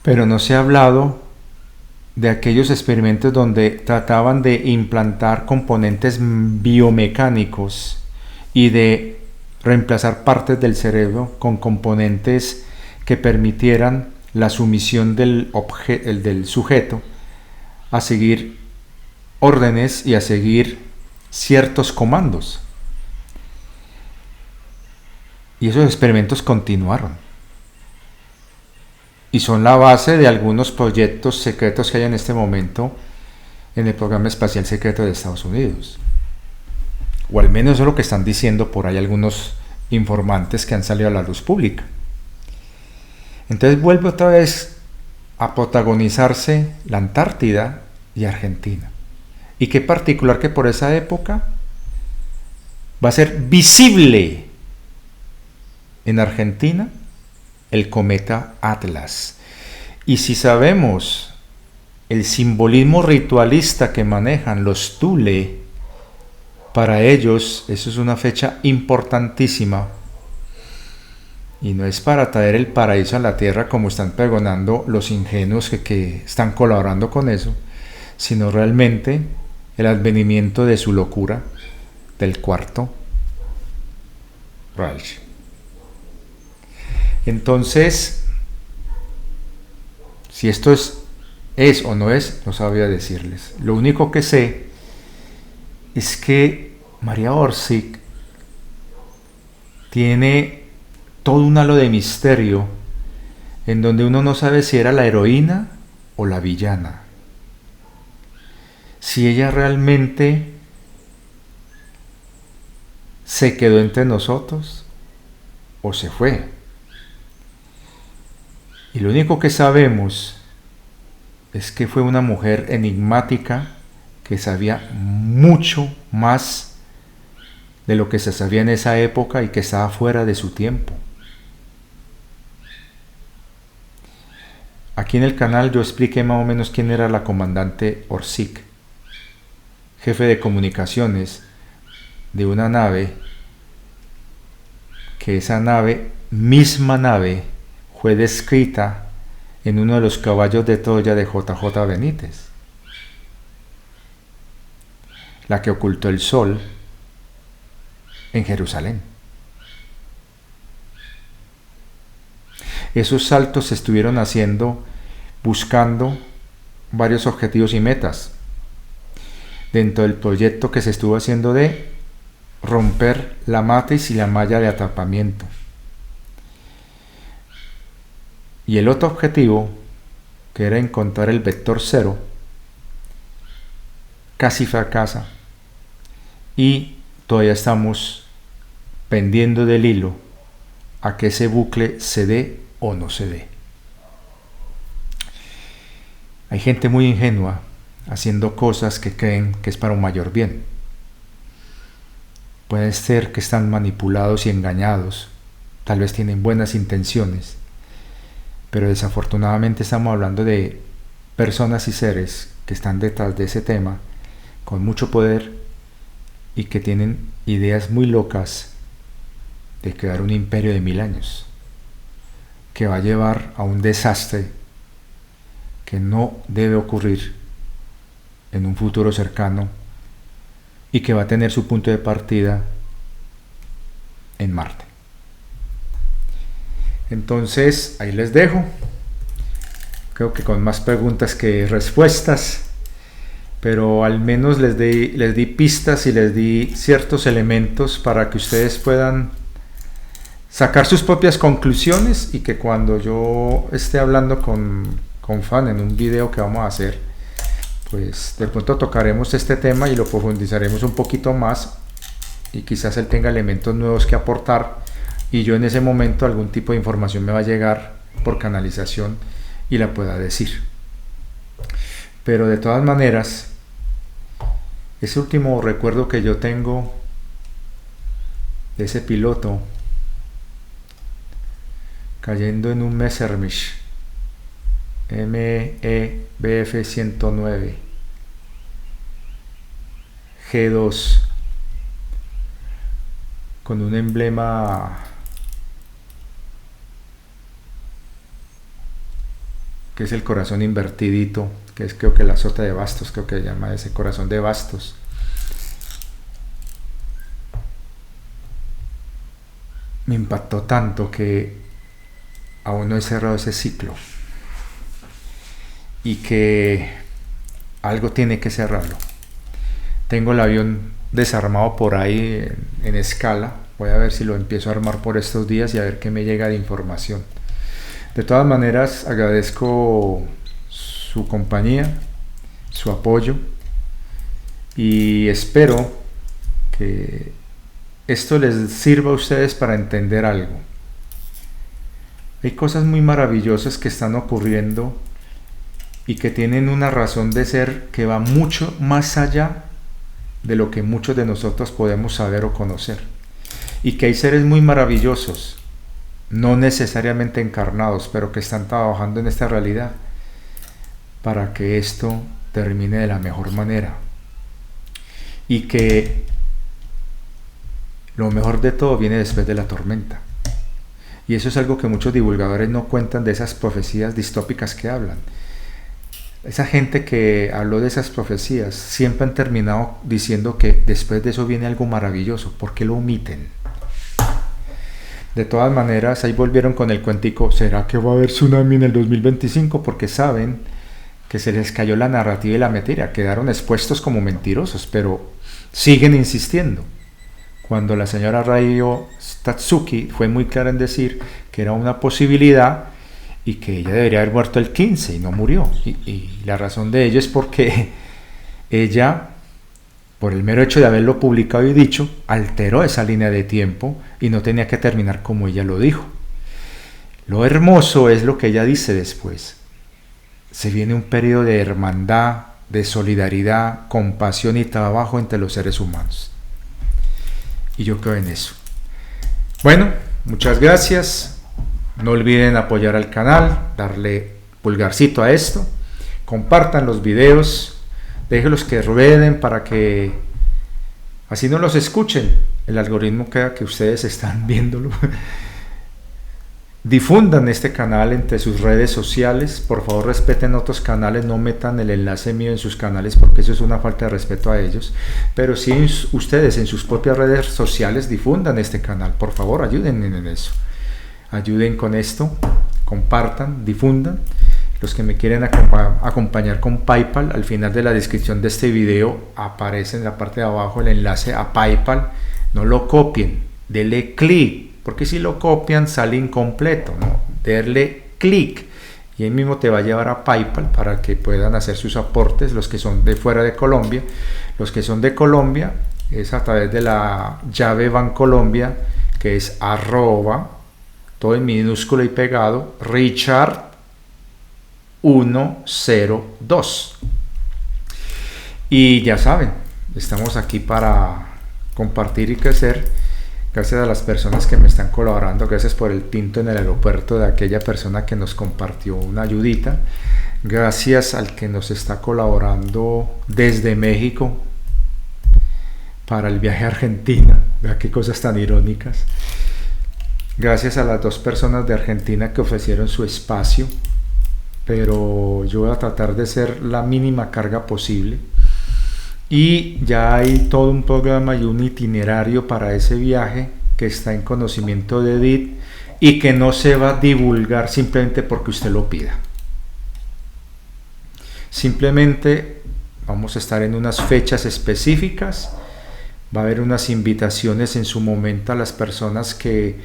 Speaker 1: pero no se ha hablado de aquellos experimentos donde trataban de implantar componentes biomecánicos y de reemplazar partes del cerebro con componentes que permitieran la sumisión del sujeto a seguir órdenes y a seguir ciertos comandos. Y esos experimentos continuaron. Y son la base de algunos proyectos secretos que hay en este momento en el programa espacial secreto de Estados Unidos. O al menos eso es lo que están diciendo por ahí algunos informantes que han salido a la luz pública. Entonces vuelve otra vez a protagonizarse la Antártida y Argentina. Y qué particular que por esa época va a ser visible en Argentina el cometa Atlas. Y si sabemos el simbolismo ritualista que manejan los Thule, para ellos eso es una fecha importantísima. Y no es para traer el paraíso a la tierra como están pregonando los ingenuos que están colaborando con eso, sino realmente el advenimiento de su locura del Cuarto Reich. Entonces, si esto es o no es, no sabría decirles. Lo único que sé es que María Orsic tiene todo un halo de misterio en donde uno no sabe si era la heroína o la villana. Si ella realmente se quedó entre nosotros o se fue. Y lo único que sabemos es que fue una mujer enigmática que sabía mucho más de lo que se sabía en esa época y que estaba fuera de su tiempo. Aquí en el canal yo expliqué más o menos quién era la comandante Orsic, jefe de comunicaciones de una nave, que esa misma nave, fue descrita en uno de los caballos de Troya de JJ Benítez, la que ocultó el sol en Jerusalén. Esos saltos se estuvieron haciendo buscando varios objetivos y metas dentro del proyecto que se estuvo haciendo de romper la matriz y la malla de atrapamiento. Y el otro objetivo, que era encontrar el vector cero, casi fracasa y todavía estamos pendiendo del hilo a que ese bucle se dé o no se dé. Hay gente muy ingenua haciendo cosas que creen que es para un mayor bien. Puede ser que están manipulados y engañados, tal vez tienen buenas intenciones, pero desafortunadamente estamos hablando de personas y seres que están detrás de ese tema con mucho poder y que tienen ideas muy locas de crear un imperio de 1000 años que va a llevar a un desastre que no debe ocurrir en un futuro cercano y que va a tener su punto de partida en Marte. Entonces, ahí les dejo. Creo que con más preguntas que respuestas. pero al menos les di pistas y les di ciertos elementos para que ustedes puedan sacar sus propias conclusiones y que cuando yo esté hablando con Fan en un video que vamos a hacer, pues de pronto tocaremos este tema y lo profundizaremos un poquito más y quizás él tenga elementos nuevos que aportar y yo en ese momento algún tipo de información me va a llegar por canalización y la pueda decir. Pero de todas maneras, ese último recuerdo que yo tengo de ese piloto cayendo en un Messerschmitt MEBF 109 G2 con un emblema que es el corazón invertidito, que es creo que la sota de bastos, creo que se llama ese corazón de bastos. Me impactó tanto que aún no he cerrado ese ciclo y que algo tiene que cerrarlo. Tengo el avión desarmado por ahí en escala, voy a ver si lo empiezo a armar por estos días y a ver qué me llega de información. De todas maneras, agradezco su compañía, su apoyo y espero que esto les sirva a ustedes para entender algo. Hay cosas muy maravillosas que están ocurriendo y que tienen una razón de ser que va mucho más allá de lo que muchos de nosotros podemos saber o conocer. Y que hay seres muy maravillosos, no necesariamente encarnados, pero que están trabajando en esta realidad para que esto termine de la mejor manera. Y que lo mejor de todo viene después de la tormenta. Y eso es algo que muchos divulgadores no cuentan de esas profecías distópicas que hablan. Esa gente que habló de esas profecías siempre han terminado diciendo que después de eso viene algo maravilloso. ¿Por qué lo omiten? De todas maneras, ahí volvieron con el cuentico, ¿será que va a haber tsunami en el 2025? Porque saben que se les cayó la narrativa y la mentira, quedaron expuestos como mentirosos, pero siguen insistiendo. Cuando la señora Ryo Tatsuki fue muy clara en decir que era una posibilidad y que ella debería haber muerto el 15 y no murió. Y la razón de ello es porque ella, por el mero hecho de haberlo publicado y dicho, alteró esa línea de tiempo y no tenía que terminar como ella lo dijo. Lo hermoso es lo que ella dice después. Se viene un periodo de hermandad, de solidaridad, compasión y trabajo entre los seres humanos. Y yo creo en eso. Bueno, muchas gracias. No olviden apoyar al canal, darle pulgarcito a esto. Compartan los videos. Déjenlos que rueden para que así no los escuchen. El algoritmo crea que ustedes están viéndolo. Difundan este canal entre sus redes sociales. Por favor, respeten otros canales. No metan el enlace mío en sus canales porque eso es una falta de respeto a ellos. Pero si ustedes en sus propias redes sociales difundan este canal. Por favor, ayuden en eso. Ayuden con esto. Compartan, difundan. Los que me quieren acompañar con PayPal, al final de la descripción de este video aparece en la parte de abajo el enlace a PayPal. No lo copien, denle clic, porque si lo copian sale incompleto, ¿no? Denle clic y ahí mismo te va a llevar a PayPal para que puedan hacer sus aportes, los que son de fuera de Colombia. Los que son de Colombia es a través de la llave Bancolombia, que es @ todo en minúsculo y pegado, Richard 102. Y ya saben, estamos aquí para compartir y crecer. Gracias a las personas que me están colaborando, gracias por el tinto en el aeropuerto de aquella persona que nos compartió una ayudita, gracias al que nos está colaborando desde México para el viaje a Argentina. Vea qué cosas tan irónicas. Gracias a las 2 personas de Argentina que ofrecieron su espacio, pero yo voy a tratar de ser la mínima carga posible. Y ya hay todo un programa y un itinerario para ese viaje que está en conocimiento de Edith y que no se va a divulgar simplemente porque usted lo pida. Simplemente vamos a estar en unas fechas específicas. Va a haber unas invitaciones en su momento a las personas que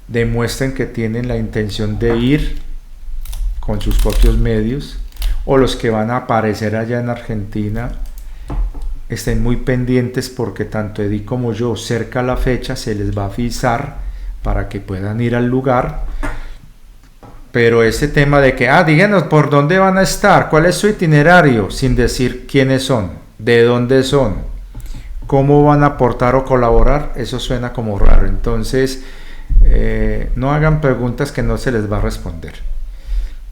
Speaker 1: demuestren que tienen la intención de ir con sus propios medios, o los que van a aparecer allá en Argentina. Estén muy pendientes porque tanto Edith como yo, cerca a la fecha, se les va a avisar para que puedan ir al lugar. Pero ese tema de que, díganos por dónde van a estar, cuál es su itinerario, sin decir quiénes son, de dónde son, cómo van a aportar o colaborar, eso suena como raro. Entonces, no hagan preguntas que no se les va a responder.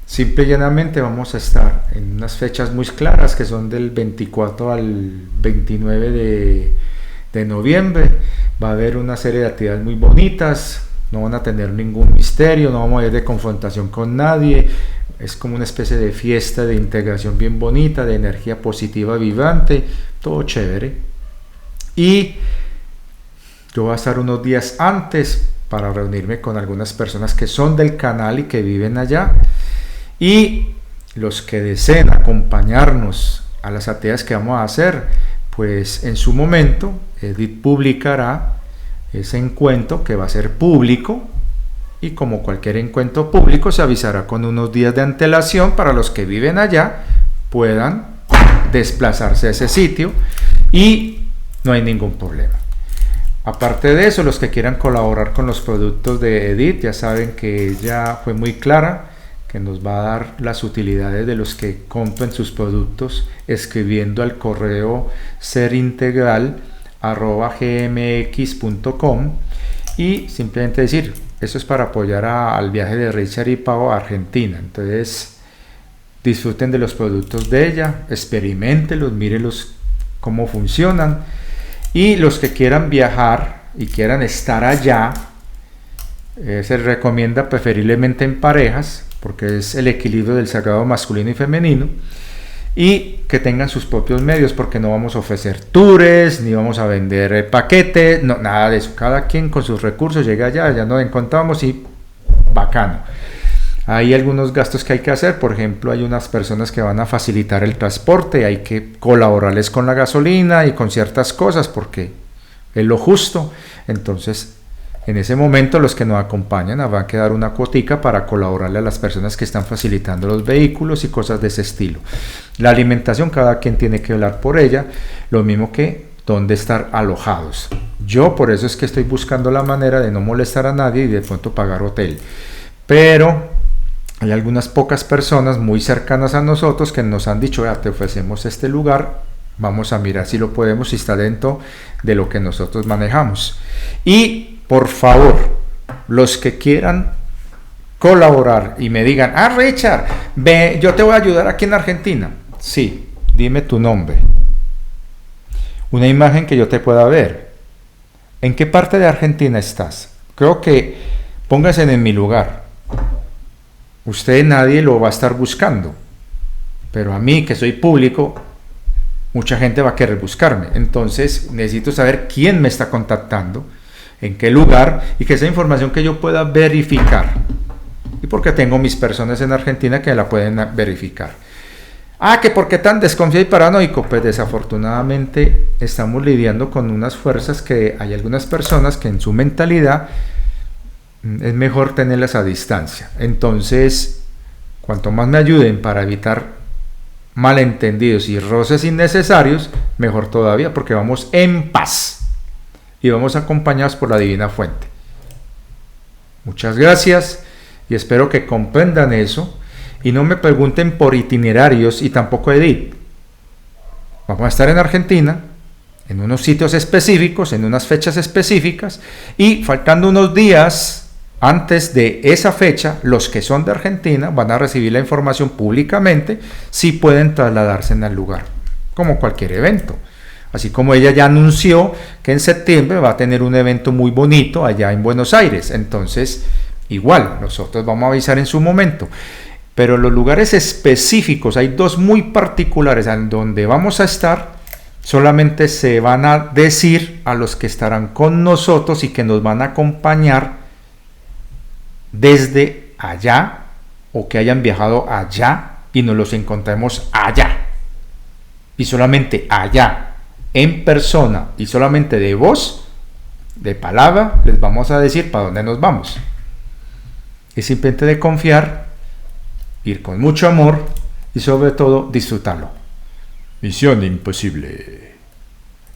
Speaker 1: Simple y llanamente vamos a estar en unas fechas muy claras, que son del 24 al 29 de noviembre. Va a haber una serie de actividades muy bonitas, no van a tener ningún misterio, no vamos a ir de confrontación con nadie. Es como una especie de fiesta de integración bien bonita, de energía positiva vibrante, todo chévere. Y yo voy a estar unos días antes para reunirme con algunas personas que son del canal y que viven allá. Y los que deseen acompañarnos a las actividades que vamos a hacer, pues en su momento Edith publicará ese encuentro, que va a ser público, y como cualquier encuentro público se avisará con unos días de antelación para los que viven allá puedan desplazarse a ese sitio y no hay ningún problema. Aparte de eso, los que quieran colaborar con los productos de Edith, ya saben que ella fue muy clara, que nos va a dar las utilidades de los que compren sus productos escribiendo al correo serintegral@gmx.com y simplemente decir, eso es para apoyar al viaje de Richard y Pau a Argentina. Entonces disfruten de los productos de ella, experimentenlos, mírenlos cómo funcionan, y los que quieran viajar y quieran estar allá, se recomienda preferiblemente en parejas, porque es el equilibrio del sagrado masculino y femenino, y que tengan sus propios medios, porque no vamos a ofrecer tours, ni vamos a vender paquetes, no, nada de eso. Cada quien con sus recursos llega allá, ya nos encontramos y bacano. Hay algunos gastos que hay que hacer, por ejemplo, hay unas personas que van a facilitar el transporte, hay que colaborarles con la gasolina y con ciertas cosas, porque es lo justo. Entonces, en ese momento los que nos acompañan van a quedar una cuotica para colaborarle a las personas que están facilitando los vehículos y cosas de ese estilo. La alimentación, cada quien tiene que velar por ella, lo mismo que dónde estar alojados. Yo por eso es que estoy buscando la manera de no molestar a nadie y de pronto pagar hotel. Pero hay algunas pocas personas muy cercanas a nosotros que nos han dicho, te ofrecemos este lugar, vamos a mirar si lo podemos, si está dentro de lo que nosotros manejamos. Y por favor, los que quieran colaborar y me digan, Richard, ve, yo te voy a ayudar aquí en Argentina. Sí, dime tu nombre, una imagen que yo te pueda ver. ¿En qué parte de Argentina estás? Creo que póngase en mi lugar. Usted, nadie lo va a estar buscando, pero a mí, que soy público, mucha gente va a querer buscarme. Entonces necesito saber quién me está contactando, en qué lugar, y que esa información que yo pueda verificar, y porque tengo mis personas en Argentina que la pueden verificar. Que ¿por qué tan desconfiado y paranoico? Pues desafortunadamente estamos lidiando con unas fuerzas que hay algunas personas que en su mentalidad es mejor tenerlas a distancia. Entonces, cuanto más me ayuden para evitar malentendidos y roces innecesarios, mejor todavía, porque vamos en paz y vamos acompañados por la divina fuente. Muchas gracias y espero que comprendan eso y no me pregunten por itinerarios y tampoco Edith. Vamos a estar en Argentina, en unos sitios específicos, en unas fechas específicas, y faltando unos días antes de esa fecha, los que son de Argentina van a recibir la información públicamente si pueden trasladarse en el lugar, como cualquier evento. Así como ella ya anunció que en septiembre va a tener un evento muy bonito allá en Buenos Aires. Entonces, igual, nosotros vamos a avisar en su momento. Pero los lugares específicos, hay dos muy particulares en donde vamos a estar, solamente se van a decir a los que estarán con nosotros y que nos van a acompañar desde allá, o que hayan viajado allá y nos los encontremos allá. y solamente allá, en persona y solamente de voz, de palabra, les vamos a decir para dónde nos vamos. Es simplemente de confiar, ir con mucho amor y sobre todo disfrutarlo. Misión imposible.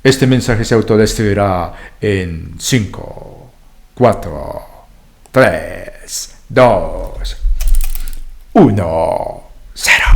Speaker 1: Este mensaje se autodestruirá en 5, 4, 3, 2, 1.